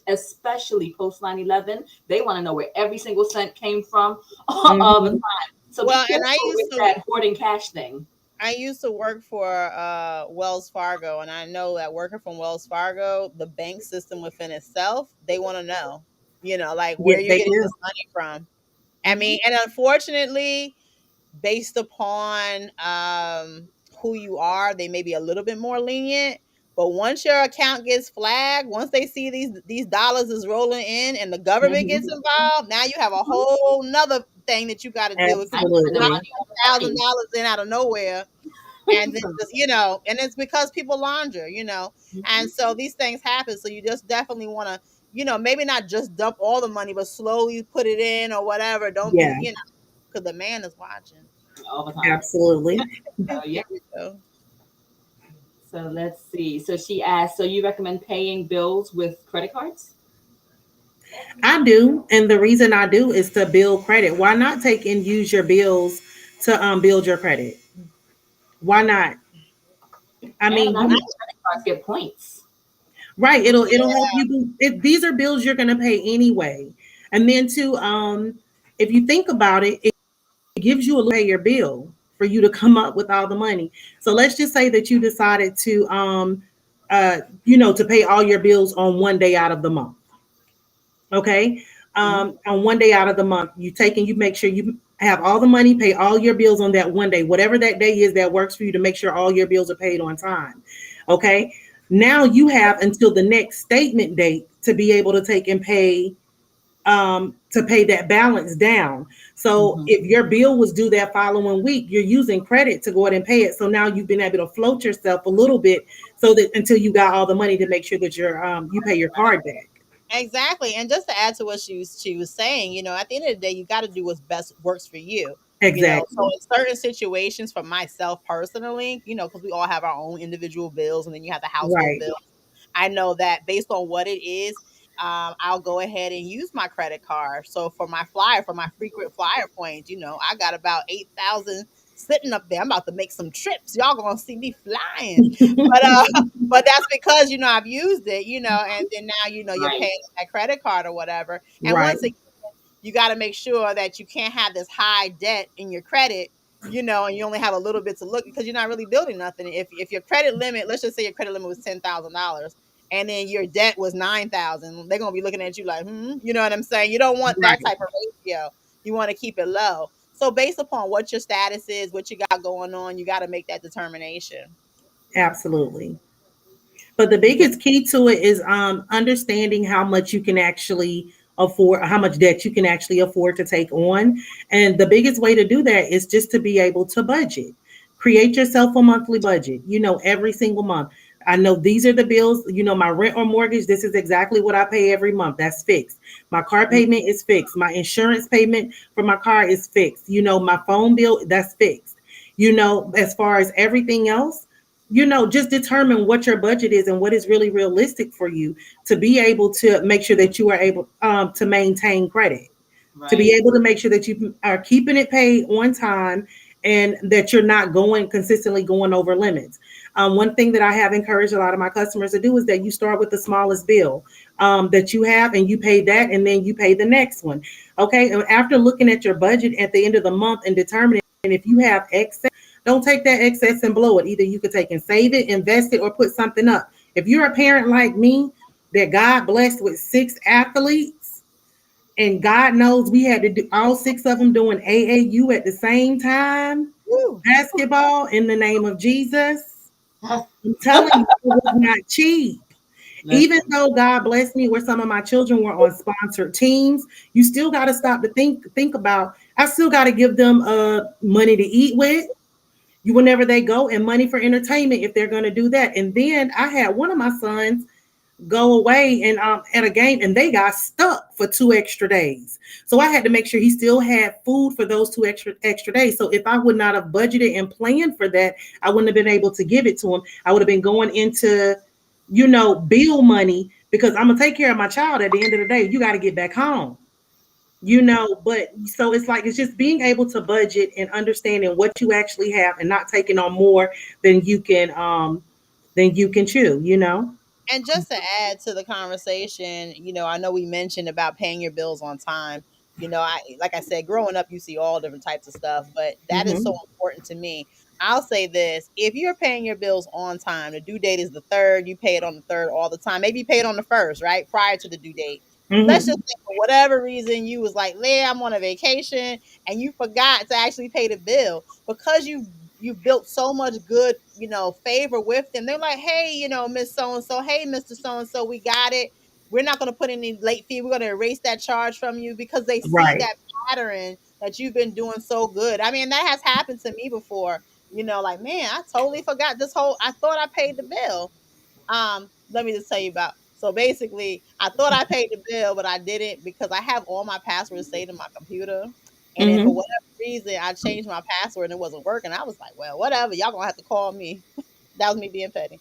especially post 9/11, they want to know where every single cent came from all the Mhm. time. So be Well, and careful with that hoarding cash thing. I used to work for Wells Fargo, and I know that working from Wells Fargo, the bank system within itself, they want to know, like Yeah, where you're they getting do. this money from. I Hmm. mean, and unfortunately, based upon who you are, they may be a little bit more lenient. But once your account gets flagged, once they see these dollars is rolling in and the government Mhm. gets involved, now you have a whole nother thing that you got to deal with I because you send just them Absolutely. dropped money all the time. $10,000 in out of nowhere, and then just and it's because people launder, and Mhm. so these things happen. So you just definitely want to, maybe not just dump all the money, but slowly put it in or whatever. Don't be, Yeah, because the man is watching. All the time. absolutely. So There yeah. you go. So let's see. So she asked, so you recommend paying bills with credit cards? I do. And the reason I do is to build credit. Why not take and use your bills to build your credit? Why not? I And mean, I you know credit cards get points. right, Which it'll help you these are bills you're gonna pay anyway. And then too, if you think about it, it gives you a little pay your bill for you to come up with all the money. So let's just say that you decided to to pay all your bills on one day out of the month. Okay. Mhm. On one day out of the month, you make sure you have all the money, pay all your bills on that one day, whatever that day is that works for you to make sure all your bills are paid on time. Okay. Now you have until the next statement date to be able to take and pay to pay that balance down. So Mhm. if your bill was due that following week, you're using credit to go ahead and pay it. So now you've been able to float yourself a little bit so that until you got all the money to make sure that you pay your card back. Exactly. And just to add to what she was saying, at the end of the day, you got to do what's best works for you. So Exactly. in certain situations, for myself personally, because we all have our own individual bills, and then you have the household Right. bill. I know that based on what it is, I'll go ahead and use my credit card. So for my frequent flyer points, I got about 8,000 sitting up there. I'm about to make some trips. Y'all gonna see me flying. But but that's because I've used it, and then now you're Right. paying that credit card or whatever. And Right. once again, you got to make sure that you can't have this high debt in your credit, and you only have a little bit to look because you're not really building nothing. If your credit limit, let's just say your credit limit was $10,000, and then your debt was 9,000, they're gonna be looking at you like, you know what I'm saying? You don't want that Right. type of ratio. You want to keep it low. So based upon what your status is, what you got going on, you got to make that determination. Absolutely. But the biggest key to it is understanding how much you can actually afford, how much debt you can actually afford to take on. And the biggest way to do that is just to be able to budget. Create yourself a monthly budget, every single month. I know these are the bills, my rent or mortgage, this is exactly what I pay every month. That's fixed. My car payment is fixed. My insurance payment for my car is fixed. My phone bill, that's fixed. As far as everything else, just determine what your budget is and what is really realistic for you to be able to make sure that you are able to maintain credit, to be Right. able to make sure that you are keeping it paid on time and that you're not consistently going over limits. One thing that I have encouraged a lot of my customers to do is that you start with the smallest bill that you have and you pay that and then you pay the next one. Okay. And after looking at your budget at the end of the month and determining if you have excess, don't take that excess and blow it. Either you could take and save it, invest it, or put something up. If you're a parent like me that God blessed with 6 athletes, and God knows we had to do all 6 of them doing AAU at the same time, Woo. basketball in the name of Jesus. I'm telling you, it was not cheap. Even Listen. though God blessed me where some of my children were on sponsored teams, you still got to stop to think about. I still got to give them money to eat with. You whenever they go and money for entertainment if they're going to do that. And then I had one of my sons go away and at a game and they got stuck for 2 extra days. So I had to make sure he still had food for those two extra days. So if I would not have budgeted and planned for that, I wouldn't have been able to give it to him. I would have been going into, bill money because I'm gonna take care of my child at the end of the day. You got to get back home. But so it's like it's just being able to budget and understanding what you actually have and not taking on more than you can chew. And just to add to the conversation, I know we mentioned about paying your bills on time. I like I said, growing up, you see all different types of stuff, but that is so Mhm. important to me. I'll say this: if you're paying your bills on time, the due date is the third. You pay it on the third all the time. Maybe you pay it on the first, right, prior to the due date. Let's just Mhm. say for whatever reason you was like, "Yeah, I'm on a vacation," and you forgot to actually pay the bill because you've built so much good, favor with them. They're like, hey, Miss So and so, hey, Mr. So and so, we got it. We're not going to put any late fee. We're going to erase that charge from you because they see Right. that pattern that you've been doing so good. I mean, that has happened to me before. Like, man, I totally forgot this whole. I thought I paid the bill. Let me just tell you about. So basically, I thought I paid the bill, but I didn't because I have all my passwords saved in my computer. And then for Mhm. whatever reason, I changed my password and it wasn't working. I was like, well, whatever. Y'all gonna have to call me. That was me being petty.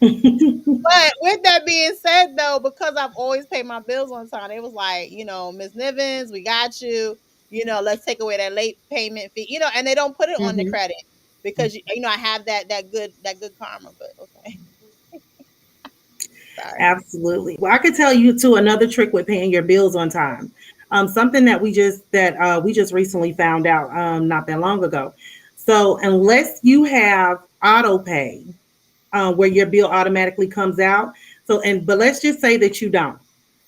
But with that being said, though, because I've always paid my bills on time, it was like, Miss Nivens, we got you. Let's take away that late payment fee. And they don't put it on the Mhm. credit because I have that good karma. But okay, sorry. Absolutely. Well, I could tell you too another trick with paying your bills on time. Something that we just recently found out not that long ago. So unless you have auto pay, where your bill automatically comes out. But let's just say that you don't.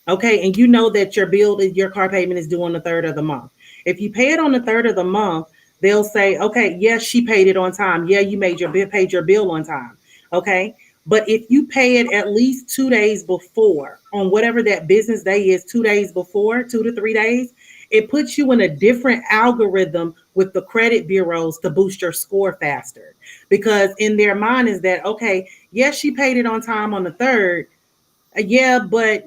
Okay, and you know that your car payment is due on the third of the month. If you pay it on the third of the month, they'll say, okay, yes, she paid it on time. Yeah, you paid your bill on time. Okay. But if you pay it at least 2 days before, on whatever that business day is, 2 days before, 2 to 3 days, it puts you in a different algorithm with the credit bureaus to boost your score faster. Because in their mind is that, okay, yes, she paid it on time on the third, yeah, but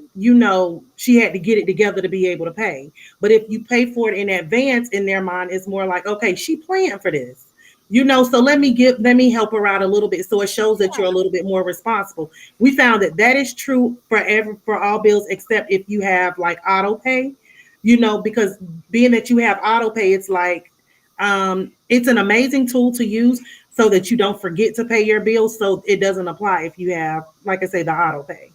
she had to get it together to be able to pay. But if you pay for it in advance, in their mind, it's more like, okay, she planned for this. So let me help her out a little bit. So it shows that you're a little bit more responsible. We found that is true for all bills, except if you have like auto pay, because being that you have auto pay, it's like it's an amazing tool to use so that you don't forget to pay your bills. So it doesn't apply if you have, like I say, the auto pay.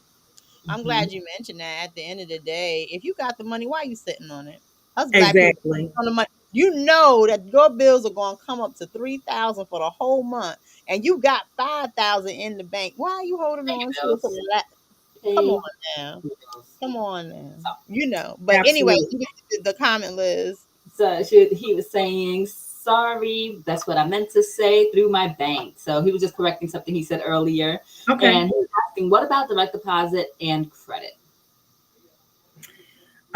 I'm Mhm. glad you mentioned that. At the end of the day, if you got the money, why are you sitting on it? Us black people Exactly. on the money. You know that your bills are going to come up to 3,000 for the whole month, and you got 5,000 in the bank. Why are you holding Pay on to your it for bills. the last? Come on Pay now, your bills. come on now. So, But anyway, Absolutely. you get the comment, Liz. he was saying, sorry, that's what I meant to say through my bank. So he was just correcting something he said earlier. Okay. And he was asking, what about direct deposit and credit?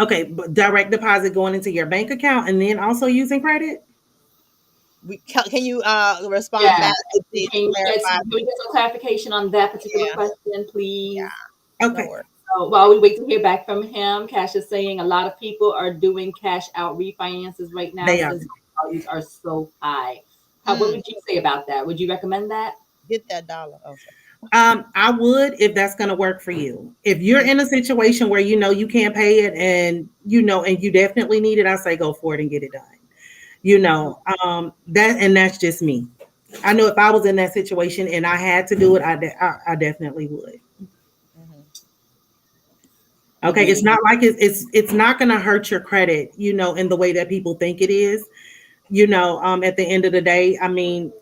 Okay. But direct deposit going into your bank account and then also using credit? Can you respond Yeah. back and see to clarify? Can we get some clarification on that particular Yeah, question, yeah, please? no Okay. worries. So while we wait to hear back from him, Cash is saying a lot of people are doing cash out refinances right now They are. since values are so high. What Mm, would you say about that? Would you recommend that? get that dollar. Oh, sorry. I would if that's going to work for you. If you're Mm, in a situation where you can't pay it and you definitely need it, I say go for it and get it done. That's just me. I know if I was in that situation and I had to do it, I definitely would. mhm. Okay, it's Agreed. not like it's not going to hurt your credit, in the way that people think it is. At the end of the day, I mean,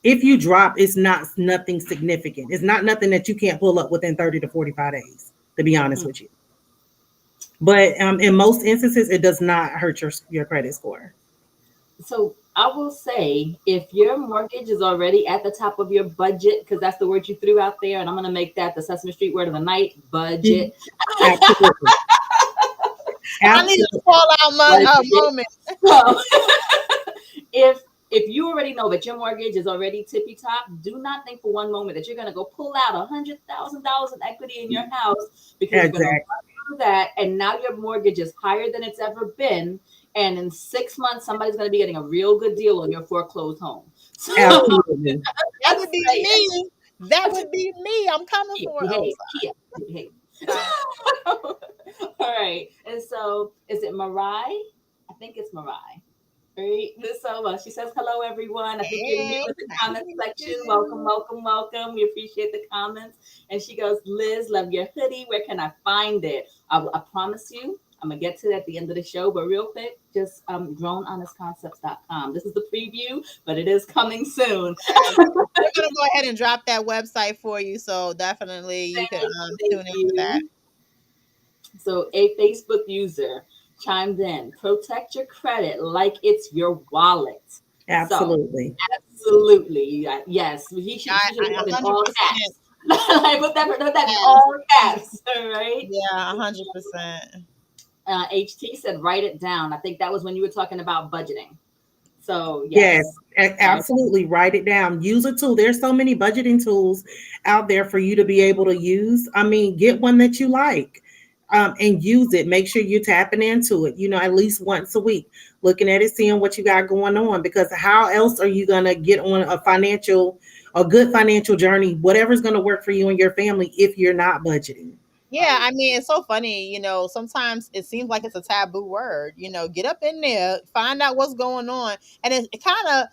if you drop, it's not nothing significant. It's not nothing that you can't pull up within 30 to 45 days, to be honest Mhm. with you. But in most instances, it does not hurt your credit score. So I will say, if your mortgage is already at the top of your budget, because that's the word you threw out there, and I'm going to make that the Sesame Street word of the night, Mhm. budget. Absolutely. I need a Absolutely. call out Budget. moment. So if you already know that your mortgage is already tippy top, do not think for one moment that you're going to go pull out $100,000 in equity in your house because you're going to run Exactly. through that, and now your mortgage is higher than it's ever been. And in 6 months, somebody's going to be getting a real good deal on your foreclosed home. So Absolutely. That just would be saying, me. That would be me. I'm coming for it. Oh, behave, sorry. Kia, behave. Bye. All right. And so is it Mariah? I think it's Mariah. Right. So she says, hello, everyone. I think you're new Hey, in the nice to comment meet section. Welcome, you. welcome, welcome. We appreciate the comments. And she goes, Liz, love your hoodie. Where can I find it? I promise you, I'm going to get to it at the end of the show. But real quick, just dronehonestconcepts.com. This is the preview, but it is coming soon. Yes. We're gonna go ahead and drop that website for you, so definitely you can Thank tune in for that. you. So a Facebook user chimed in, protect your credit like it's your wallet. So Absolutely. absolutely, yes, she should I put in all 100%. caps. I put that in Yes. all caps. All right. Yeah, 100%. HT said write it down. I think that was when you were talking about budgeting. So Yes, yes. Right. absolutely. Write it down. Use a tool. There's so many budgeting tools out there for you to be able to use. I mean, get one that you like, and use it. Make sure you're tapping into it, at least once a week, looking at it, seeing what you got going on. Because how else are you going to get on a good financial journey, whatever's going to work for you and your family if you're not budgeting? Yeah, I mean, it's so funny, sometimes it seems like it's a taboo word, get up in there, find out what's going on. And it kind of,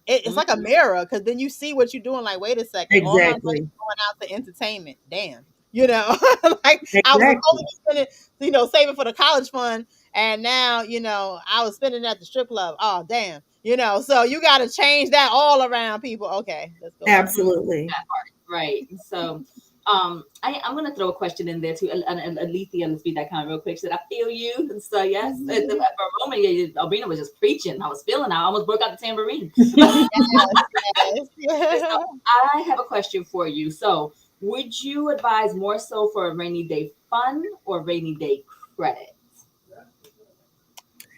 it's like a Mhm. mirror because then you see what you're doing. Like, wait a second, all my money's Exactly. going out to entertainment. Damn, like I was supposed to Exactly. be spending, saving for the college fund, and now I was spending at the strip club. Oh, damn, so you got to change that all around, people. Okay, let's go back. Absolutely. Right. So, I'm going to throw a question in there too. Alethea on the speed.com real quick. She said, I feel you. And so, yes, for a moment, Albina was just preaching. I was feeling. I almost broke out the tambourine. Yes, yes. So I have a question for you. So, would you advise more so for a rainy day fund or rainy day credit?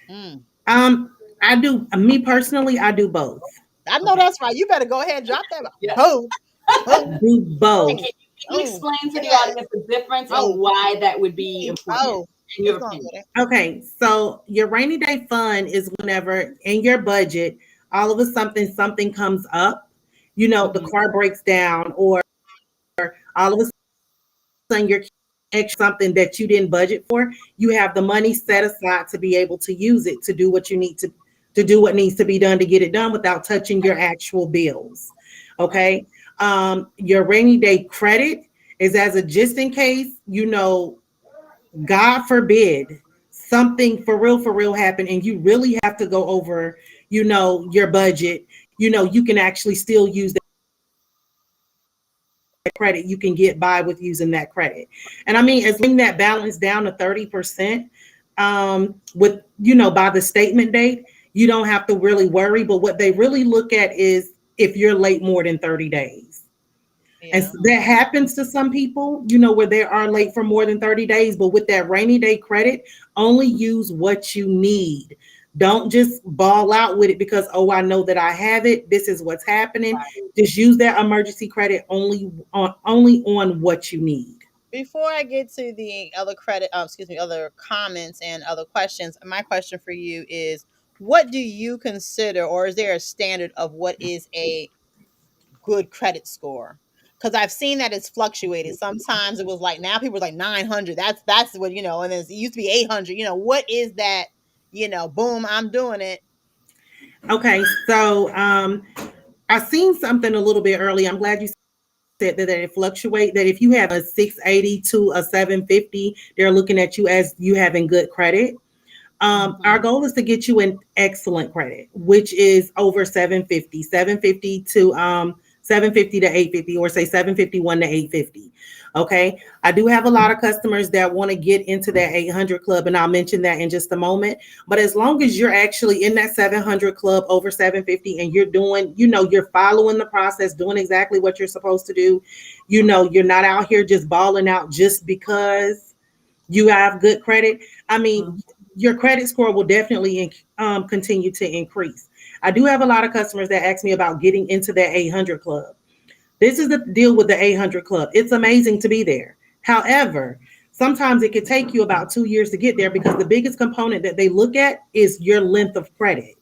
Mm. I do. Me personally, I do both. I know Okay. that's right. You better go ahead and drop that. Yeah. Boom, boom, Do And both. can you boom. explain to the Yes, audience the difference and both. why that would be Me important both. in It's your gonna opinion? go there. Okay, so your rainy day fund is whenever in your budget, all of a sudden something comes up, the Mhm. car breaks down, or all of a sudden you're extra something that you didn't budget for. You have the money set aside to be able to use it to do what you need to do what needs to be done to get it done without touching your actual bills. Right. Okay. Your rainy day credit is as a just in case, God forbid something for real happen and you really have to go over, your budget, you can actually still use that credit. You can get by with using that credit. And I mean, as long that balance down to 30%, with, by the statement date, you don't have to really worry. But what they really look at is if you're late more than 30 days. And Yeah. that happens to some people, where they are late for more than 30 days. But with that rainy day credit, only use what you need. Don't just ball out with it because, oh, I know that I have it. This is what's happening. Just use that emergency credit only on what you need. Before I get to the other other comments and other questions, my question for you is, what do you consider, or is there a standard of what is a good credit score? Because I've seen that it's fluctuated. Sometimes it was like, now people are like 900. That's what and it used to be 800. What is that? Boom, I'm doing it. Okay, so I seen something a little bit early. I'm glad you said that it fluctuate. That if you have a 680 to a 750, they're looking at you as you having good credit. Our Mhm. goal is to get you an excellent credit, which is over 750, 750 to 750 to 850, or say 751 to 850. Okay. I do have a lot of customers that want to get into that 800 club, and I'll mention that in just a moment. But as long as you're actually in that 700 club over 750 and you're doing, you're following the process, doing exactly what you're supposed to do, you're not out here just balling out just because you have good credit. I mean, Mhm. your credit score will definitely continue to increase. I do have a lot of customers that ask me about getting into that 800 club. This is the deal with the 800 club. It's amazing to be there. However, sometimes it could take you about 2 years to get there because the biggest component that they look at is your length of credit.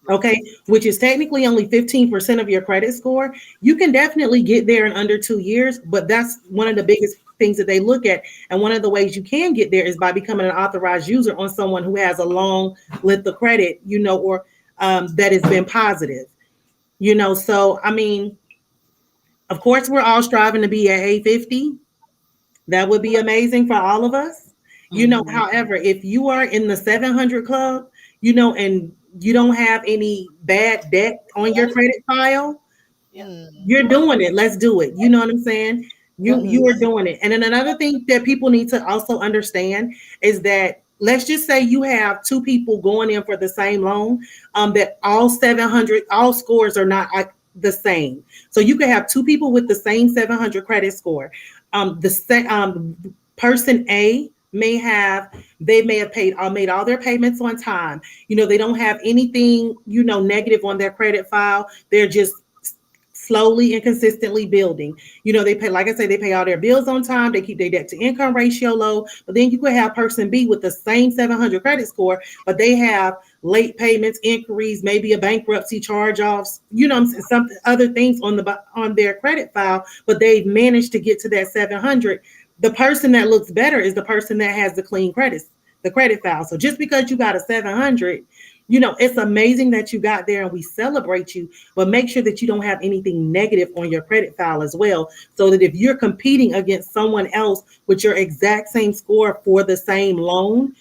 Right. Okay, which is technically only 15% of your credit score. You can definitely get there in under 2 years, but that's one of the biggest things that they look at. And one of the ways you can get there is by becoming an authorized user on someone who has a long length of credit, or that has been positive. So I mean, of course, we're all striving to be at 850. That would be amazing for all of us. Mhm. However, if you are in the 700 club, and you don't have any bad debt on your credit file, Mm. you're doing it. Let's do it. You know what I'm saying? You Yep. you Mhm. are doing it. And then another thing that people need to also understand is that, let's just say you have two people going in for the same loan, that all 700, all scores are not the same. So you could have two people with the same 700 credit score. Person A they may have made all their payments on time. They don't have anything, negative on their credit file. They're just slowly and consistently building. They pay, like I say, they pay all their bills on time. They keep their debt to income ratio low. But then you could have person B with the same 700 credit score, but they have late payments, inquiries, maybe a bankruptcy, charge offs, some other things on their credit file, but they've managed to get to that 700. The person that looks better is the person that has the credit file. So just because you got a 700, it's amazing that you got there and we celebrate you, but make sure that you don't have anything negative on your credit file as well. So that if you're competing against someone else with your exact same score for the same loan,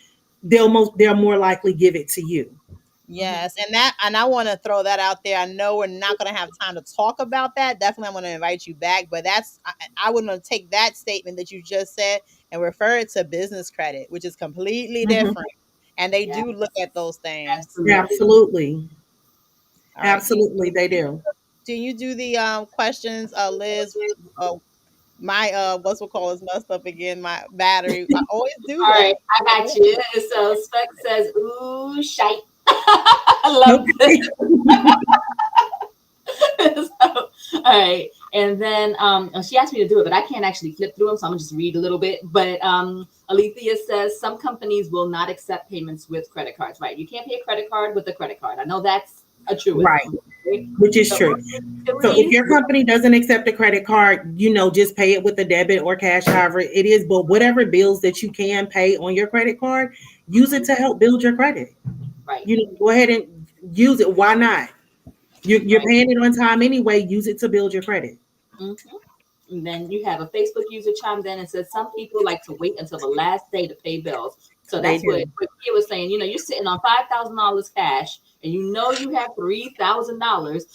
they'll more likely give it to you. Mhm. Yes, and I want to throw that out there. I know we're not going to have time to talk about that. Definitely, I'm going to invite you back. But I would want to take that statement that you just said and refer it to business credit, which is completely Mhm. different. And they Yeah, do look at those things. absolutely. Absolutely. All right, Absolutely, they do. can you do the questions, Liz? Uh, my what's what call is messed up again. My battery. I always do All right, that. I got you. So Spec says, "Ooh, shite." I love this. Okay. So, all right, and then she asked me to do it, but I can't actually flip through them, so I'm gonna just read a little bit. But Alethea says some companies will not accept payments with credit cards. Right? You can't pay a credit card with a credit card. I know that's a Right. truism. Right? Which is So true. So if three. your company doesn't accept a credit card, just pay it with a debit or cash, however it is. But whatever bills that you can pay on your credit card, use it Mhm, to help build your credit. right. Go ahead and use it. Why not? You're Right. paying it on time anyway. Use it to build your credit. Mhm. And then you have a Facebook user chimed in and said some people like to wait until the last day to pay bills. So They that's do. what Kia was saying. You're sitting on $5,000 cash, and you have $3,000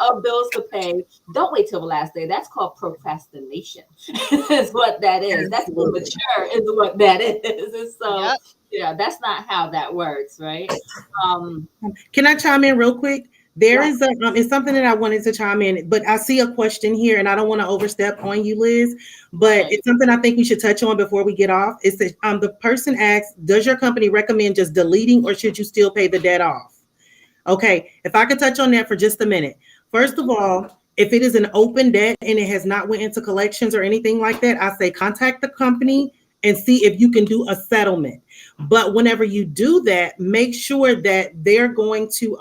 of bills to pay. Don't wait till the last day. That's called procrastination. Is what that is. That's Absolutely. immature. Is what that is. And so Yep. yeah, that's not how that works, right? Um, Can I chime in real quick? There yeah. is it's something that I wanted to chime in, but I see a question here, and I don't want to overstep on you, Liz. But Okay. it's something I think we should touch on before we get off. It's that the person asks, "Does your company recommend just deleting, or should you still pay the debt off?" Okay, if I could touch on that for just a minute. First of all, if it is an open debt and it has not went into collections or anything like that, I say contact the company and see if you can do a settlement. But whenever you do that, make sure that they're going to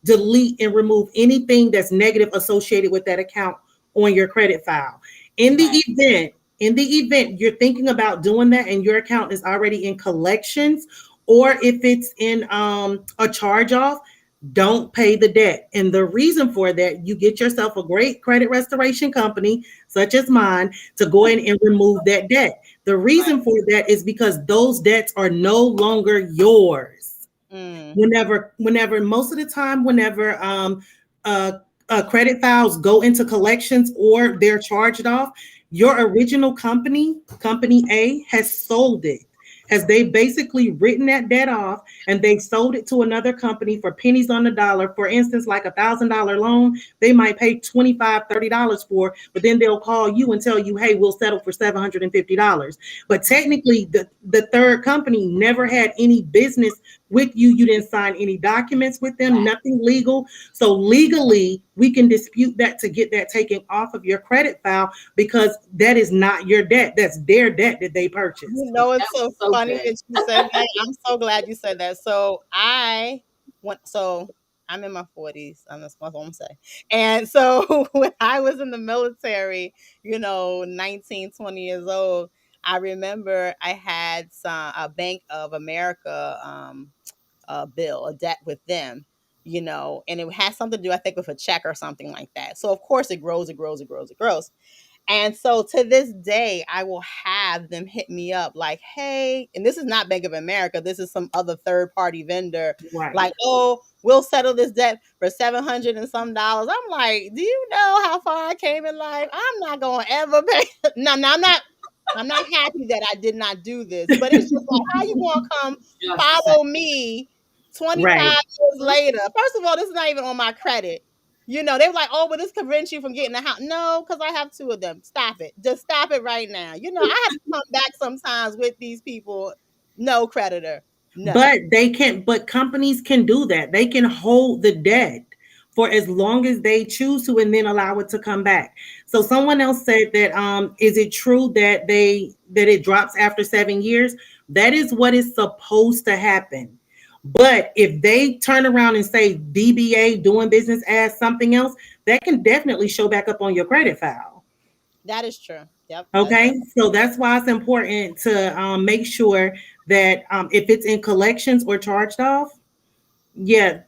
delete and remove anything that's negative associated with that account on your credit file. In the Right. event you're thinking about doing that and your account is already in collections, or if it's in a charge off, don't pay the debt. And the reason for that, you get yourself a great credit restoration company, such as mine, to go in and remove that debt. The Right. reason for that is because those debts are no longer yours. Mm. Whenever most of the time, whenever uh, credit files go into collections or they're charged off, your original company A, has sold it. Has they basically written that debt off and they sold it to another company for pennies on the dollar? For instance, like $1,000 loan, they might pay $25, $30 for, but then they'll call you and tell you, hey, we'll settle for $750. But technically, the third company never had any business with you. You didn't sign any documents with them, Right. nothing legal. So legally, we can dispute that to get that taken off of your credit file because that is not your debt. That's their debt that they You purchased. know, That it's was so so funny good. that you said that. I'm so glad you said that. So went. So I'm in my 40s. That's what I'm saying. And so when I was in the military, 19, 20 years old, I remember I had a Bank of America bill, a debt with them, and it has something to do, I think, with a check or something like that. So of course it grows, it grows, it grows, it grows. And so to this day, I will have them hit me up like, hey, and this is not Bank of America. This is some other third party vendor. Right. Like, oh, we'll settle this debt for 700 and some dollars. I'm like, do you know how far I came in life? I'm not going to ever pay. No, I'm not happy that I did not do this, but it's just like, how you going to come Just saying. follow me 25 Right. years later? First of all, this is not even on my credit. They were like, oh, but this prevents you from getting a house. No, because I have two of them. Stop it. Just stop it right now. I have to come back sometimes with these people. No, creditor. No. But companies can do that. They can hold the debt for as long as they choose to and then allow it to come back. So someone else said that is it true that it drops after 7 years? That is what is supposed to happen. But if they turn around and say DBA, doing business as something else, that can definitely show back up on your credit file. That is true. Yep. Okay, so that's why it's important to make sure that if it's in collections or charged off, yeah,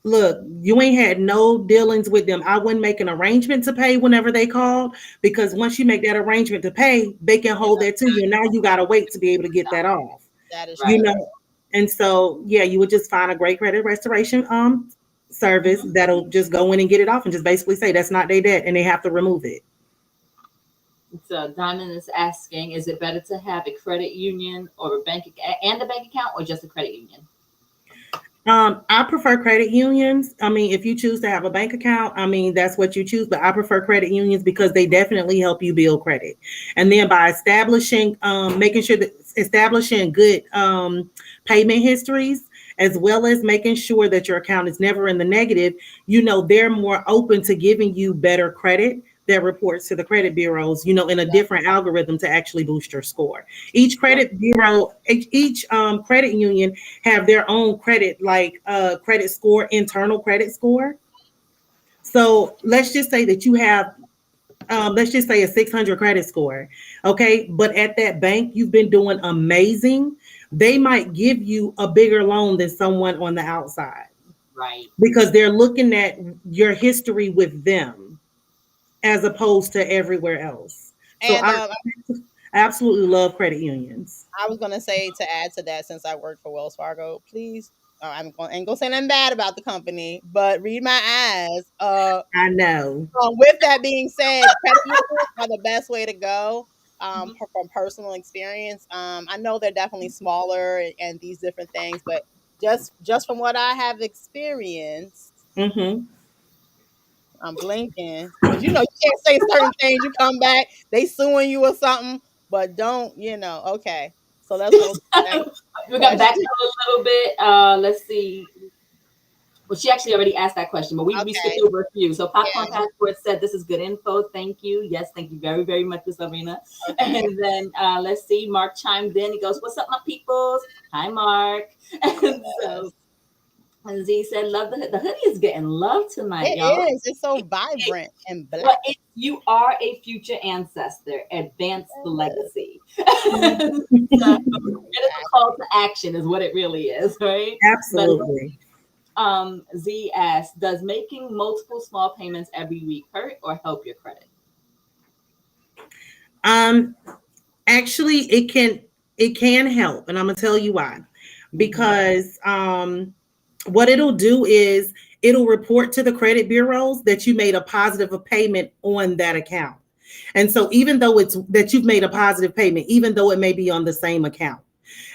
look, you ain't had no dealings with them. I wouldn't make an arrangement to pay whenever they called, because once you make that arrangement to pay, they can hold that to you. Now you got to wait to be able to get that off. That is You Right. true. know, and so yeah, you would just find a great credit restoration service that'll just go in and get it off and just basically say that's not their debt and they have to remove it. So Diamond is asking, is it better to have a credit union or a bank account, or just a credit union? I prefer credit unions. I mean, if you choose to have a bank account, I mean, that's what you choose. But I prefer credit unions because they definitely help you build credit. And then by making sure that establishing good payment histories, as well as making sure that your account is never in the negative, they're more open to giving you better credit that reports to the credit bureaus, in a different algorithm to actually boost your score. Each credit bureau, each credit union have their own credit, like credit score, internal credit score. So let's just say that you have, let's just say a 600 credit score. Okay. But at that bank, you've been doing amazing. They might give you a bigger loan than someone on the outside Right. because they're looking at your history with them as opposed to everywhere else. So And I absolutely love credit unions. I was gonna say, to add to that, since I work for Wells Fargo, please. Ain't gonna say nothing bad about the company, but read my ads. I know. With that being said, credit unions are the best way to go. Mhm. From personal experience, I know they're definitely smaller and these different things, but just from what I have experienced, Hmm. I'm blinking because you can't say certain things. You come back, they suing you or something, but don't. Okay, so let's go to the next We got back question. a little bit. Let's see. Well, she actually already asked that question, but we skipped Okay, over a few. So Popcorn yeah, Passport said, this is good info. Thank you. Yes, thank you very, very much, Miss Arena. okay. And then let's see, Mark chimed in. He goes, what's up, my peoples? Hi, Mark. And so Yes. and Z said, love the hoodie. The hoodie is getting love tonight, It y'all. is. It's so vibrant and Well, black. you are a future ancestor. Advance the legacy. So it is a call to action, is what it really is, right? But Absolutely. Z asks, does making multiple small payments every week hurt or help your credit? Um, Actually, it can help, and I'm gonna tell you why. Mm-hmm. Because what it'll do is it'll report to the credit bureaus that you made a positive payment on that account. And so even though it's that you've made a positive payment, even though it may be on the same account.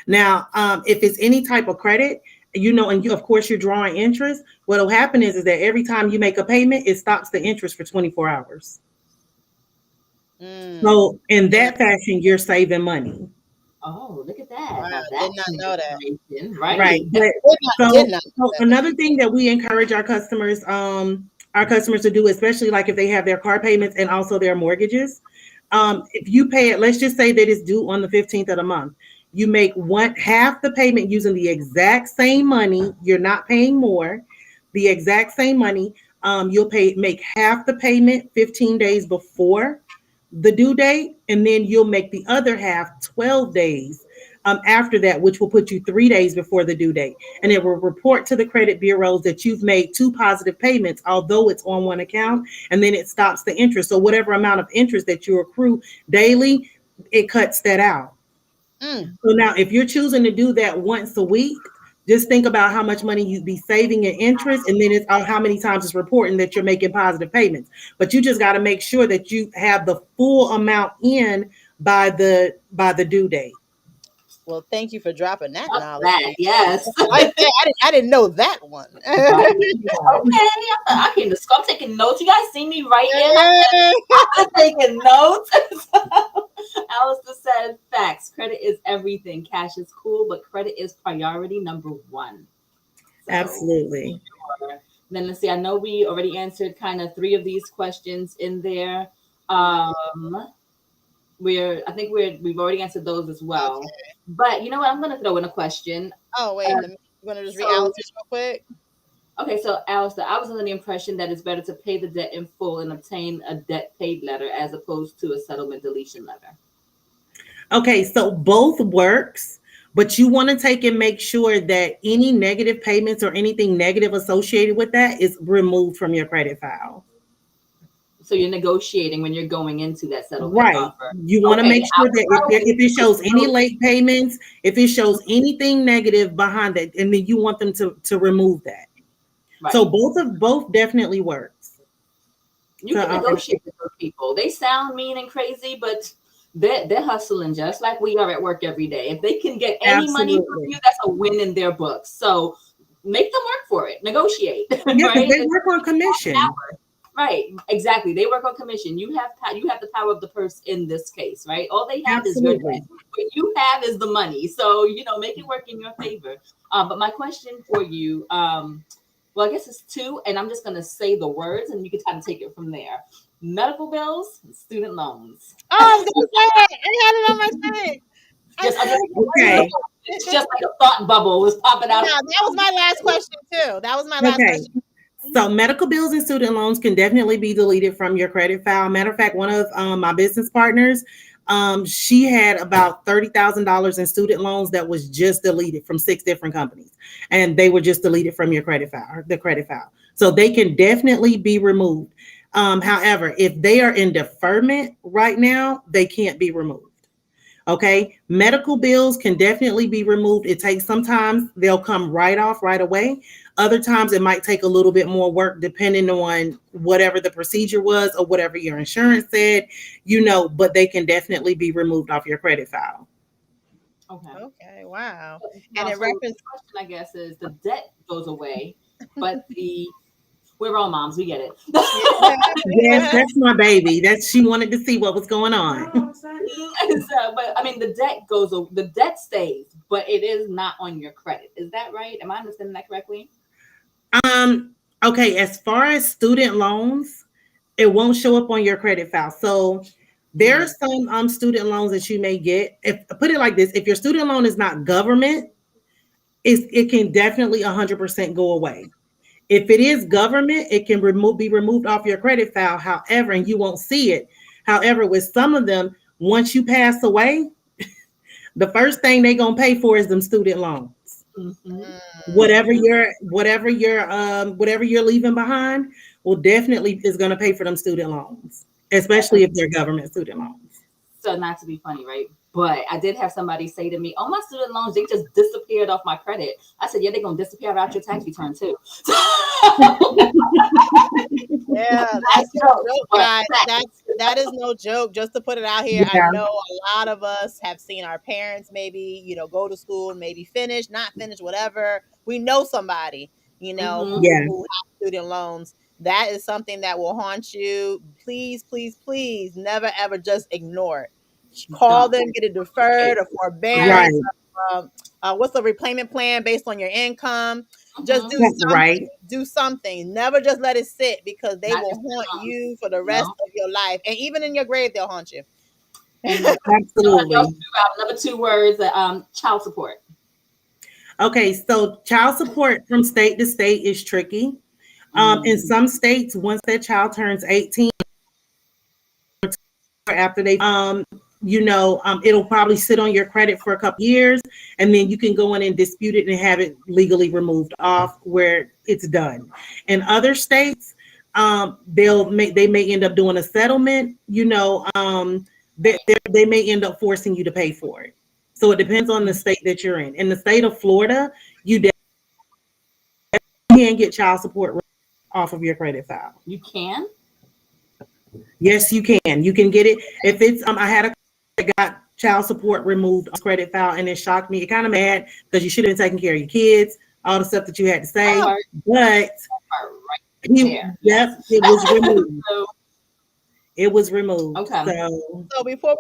Now, if it's any type of credit, and of course you're drawing interest, what'll happen is that every time you make a payment, it stops the interest for 24 hours. Mm. So in Did not, that fashion, you're saving money. Oh, look at that. wow, Now did that's not some know that. information, Right. right? But Did not know so that. another thing that we encourage our customers to do, especially like if they have their car payments and also their mortgages, if you pay it, let's just say that it's due on the 15th of the month. You make half the payment using the exact same money. You're not paying more. the exact same money. You'll make half the payment 15 days before the due date, and then you'll make the other half 12 days after that, which will put you 3 days before the due date. And it will report to the credit bureaus that you've made two positive payments, although it's on one account, and then it stops the interest. So whatever amount of interest that you accrue daily, it cuts that out. Mm. So now, if you're choosing to do that once a week, just think about how much money you'd be saving in interest, and then it's how many times it's reporting that you're making positive payments. But you just got to make sure that you have the full amount in by the due date. Well, thank you for dropping that Love knowledge. that. Yes. Right there, I didn't know that one. Right. Okay. I came to school. I'm taking notes. You guys see me writing? I'm taking notes. Alistair said, facts. Credit is everything. Cash is cool, but credit is priority number one. So, Absolutely. sure. Then let's see. I know we already answered kind of 3 of these questions in there. We've already answered those as well. Okay. But you know what? I'm going to throw in a question. Oh wait, Uh, you want to just read so Alice's real quick? Okay, so Alistair, I was under the impression that it's better to pay the debt in full and obtain a debt paid letter as opposed to a settlement deletion letter. Okay, so both works, but you want to take and make sure that any negative payments or anything negative associated with that is removed from your credit file. So you're negotiating when you're going into that settlement Right. offer. You want to Okay, make sure that if it shows any late payments, if it shows anything negative behind that, and then you want them to remove that. right. So both definitely works. You So, can negotiate with those people. They sound mean and crazy, but they're hustling just like we are at work every day. If they can get any money from absolutely. you, that's a win in their books. So make them work for it. Negotiate. Yeah, because Right? they work on commission. Right, exactly. They work on commission. You have the power of the purse in this case, right? All they have is your debt. Absolutely. What you have is the money. So make it work in your favor. But my question for you, well, I guess it's 2, and I'm just gonna say the words, and you can kind of take it from there. Medical bills, and student loans. Oh, I was gonna say it. I had it on my thing. Okay. It's just like a thought bubble was popping out. Yeah, that was my last question too. That was my last Okay. question. So medical bills and student loans can definitely be deleted from your credit file. Matter of fact, one of my business partners, she had about $30,000 in student loans that was just deleted from 6 different companies, and they were just deleted from your credit file, the credit file. So they can definitely be removed. However, if they are in deferment right now, they can't be removed. Okay, medical bills can definitely be removed. It takes sometimes they'll come right off right away. Other times it might take a little bit more work depending on whatever the procedure was or whatever your insurance said, but they can definitely be removed off your credit file. Okay, wow. Now, And in so the reference, question, I guess, is the debt goes away, but we're all moms, we get it. Yes, that's my baby. She wanted to see what was going on. But I mean, the debt stays, but it is not on your credit. Is that right? Am I understanding that correctly? Okay, as far as student loans, it won't show up on your credit file. So there are some student loans that you may get. If put it like this, if your student loan is not government, it can definitely 100% go away. If it is government, it can be removed off your credit file. However, and you won't see it. However, with some of them, once you pass away, the first thing they're gonna pay for is them student loans. Whatever you're leaving behind will definitely is gonna pay for them student loans, especially if they're government student loans. So not to be funny, right? But I did have somebody say to me, "Oh, my student loans, they just disappeared off my credit." I said, "Yeah, they're gonna disappear out your tax return too." yeah, that's no joke, guys. That is no joke. Just to put it out here, I Yeah. know a lot of us have seen our parents maybe, go to school, maybe finish, not finish, whatever. We know somebody, Yeah. who has student loans. That is something that will haunt you. Please, please, please never ever just ignore it. Call them, get it deferred, a Right. forbearance. What's the repayment plan based on your income? Just do That's something. right. Do something. Never just let it sit because they Not will just haunt loans, you for the rest of your life. And even in your grave, they'll haunt you. And y'all Absolutely. threw out another 2 words, child support. Okay, so child support from state to state is tricky. In some states, once that child turns 18, after they it'll probably sit on your credit for a couple years, and then you can go in and dispute it and have it legally removed off where it's done. In other states, they may end up doing a settlement. They may end up forcing you to pay for it. So it depends on the state that you're in. In the state of Florida, you can get child support off of your credit file. You can? Yes, you can. You can get it if it's. I had a that got child support removed on credit file, and it shocked me. It kind of mad because you should have been taking care of your kids, all the stuff that you had to say. Oh, But right yep, yes. it was removed. So, It was removed. okay. So before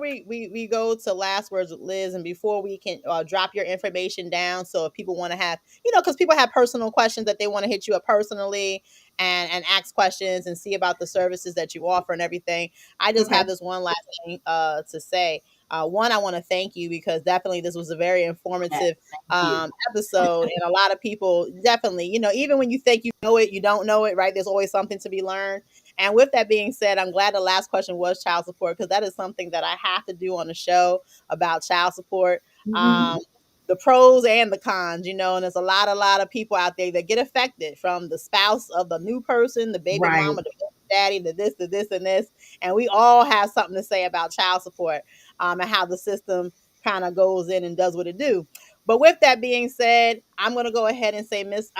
we go to last words with Liz, and before we can drop your information down, so if people want to have, because people have personal questions that they want to hit you up personally and ask questions and see about the services that you offer and everything, I just Okay. have this one last thing to say. One, I want to thank you because definitely this was a very informative Thank you. episode, and a lot of people definitely, even when you think you know it, you don't know it, right? There's always something to be learned. And with that being said, I'm glad the last question was child support because that is something that I have to do on the show about child support. Mhm. Um, the pros and the cons, and there's a lot of people out there that get affected from the spouse of the new person, the baby Right. mama, the baby daddy, the this, and this. And we all have something to say about child support and how the system kind of goes in and does what it do. But with that being said, I'm going to go ahead and say, Miss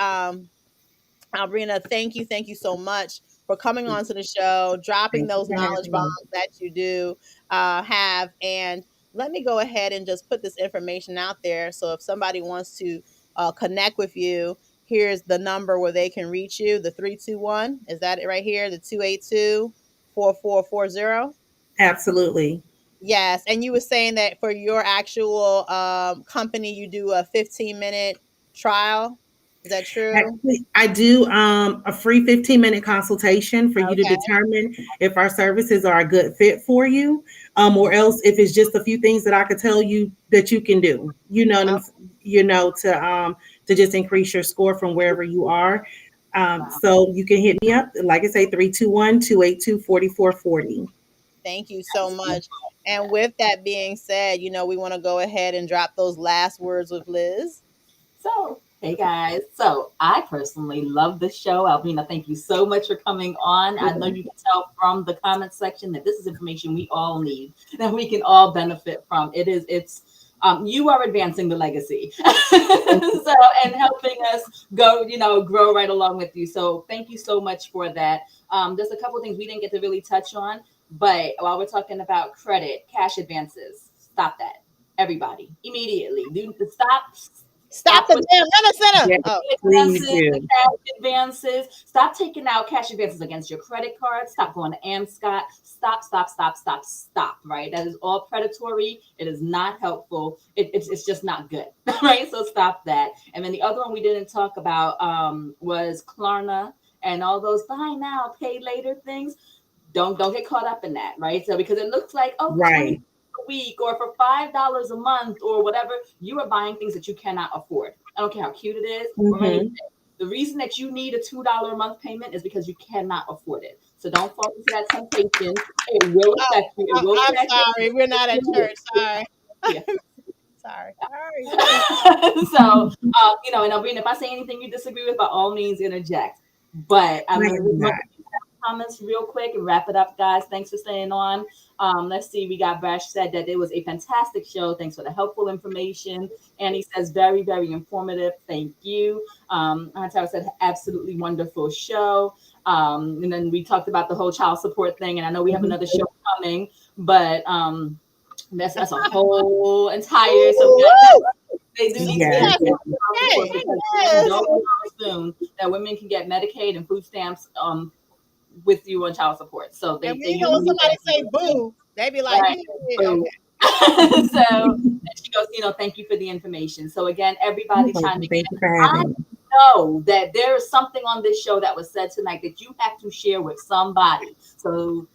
Albrina, thank you so much for coming on to the show, dropping Thank you those for knowledge having bombs me. that you do have. And let me go ahead and just put this information out there. So if somebody wants to connect with you, here's the number where they can reach you, the 321. Is that it right here? The 282-4440. Absolutely. Yes. And you were saying that for your actual company, you do a 15-minute trial. Is that true? Actually, I do a free 15-minute consultation for you to Okay. determine if our services are a good fit for you, or else if it's just a few things that I could tell you that you can do. To just increase your score from wherever you are. Wow. So you can hit me up, like I say, 321-282-4440. Thank you so much. And with that being said, we want to go ahead and drop those last words with Liz. So, hey guys. So, I personally love this show. Alvina, thank you so much for coming on. I know you can tell from the comment section that this is information we all need, that we can all benefit from. You are advancing the legacy. So, and helping us grow right along with you. So, thank you so much for that. There's a couple of things we didn't get to really touch on, but while we're talking about credit, cash advances, stop that. Everybody, immediately. Stop Stop the with damn center. Yes, Oh, please advances, the do. cash advances. Stop taking out cash advances against your credit card. Stop going to Amscot. Stop. Right? That is all predatory. It is not helpful. It's just not good. Right? So stop that. And then the other one we didn't talk about was Klarna and all those buy now, pay later things. Don't get caught up in that, right? So because it looks like, oh, 20 Right. a week or for $5 a month or whatever, you are buying things that you cannot afford. I don't care how cute it is or anything. Hmm. The reason that you need a $2 a month payment is because you cannot afford it. So don't fall into that temptation. It will oh, affect you. It will I'm crash sorry. We're not at your church. Sorry. yeah. Sorry. So and Albrina, if I say anything you disagree with, by all means interject. But I I'm am not. comments real quick and wrap it up, guys. Thanks for staying on. Let's see. We got Bash said that it was a fantastic show. Thanks for the helpful information. And he says very, very informative. Thank you. Tara said absolutely wonderful show. And then we talked about the whole child support thing. And I know we have Mhm. another show coming, but that's a whole entire. So Woo! they do need to be Yes. Yes. educated Yes. on support Okay. because women Yes. don't know soon that women can get Medicaid and food stamps with you on child support. So And they when really need somebody say that. boo, they be like, Right. yeah, Boo. okay. So and she goes, thank you for the information. So again, everybody chiming Thank you in. for I having me. know that there is something on this show that was said tonight that you have to share with somebody. So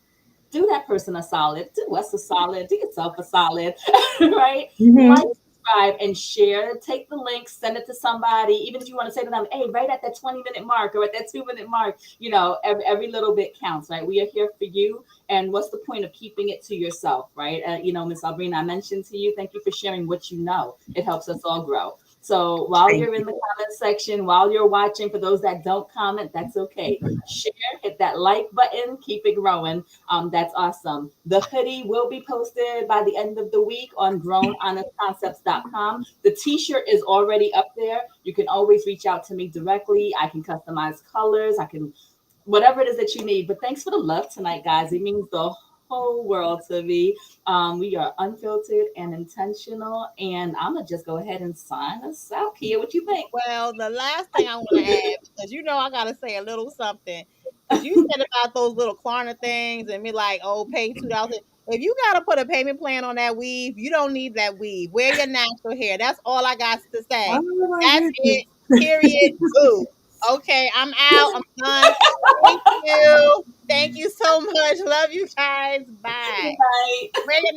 do that person a solid, do us a solid, do yourself a solid, right? Hmm. Like subscribe and share. Take the link, send it to somebody. Even if you want to say to them, hey, right at that 20-minute mark or at that 2-minute mark, every little bit counts, right? We are here for you. And what's the point of keeping it to yourself, right? Miss Albrina, I mentioned to you, thank you for sharing what you know. It helps us all grow. So while Thank you're in you. the comment section, while you're watching, for those that don't comment, that's okay. Share, hit that like button, keep it growing. That's awesome. The hoodie will be posted by the end of the week on grownhonestconcepts.com. The t-shirt is already up there. You can always reach out to me directly. I can customize colors. I can whatever it is that you need. But thanks for the love tonight, guys. It means the whole world to me. We are unfiltered and intentional. And I'm gonna just go ahead and sign us out. Kia, what you think? Well, the last thing I want to add, because I gotta say a little something, because you said about those little Klarna things and me like, oh, pay $2. If you gotta put a payment plan on that weave, you don't need that weave. Wear your natural hair. That's all I got to say. Oh my That's goodness. it. Period. Boo. Okay, I'm out. I'm done. Thank you. Thank you so much. Love you guys. Bye. Good night. Wear your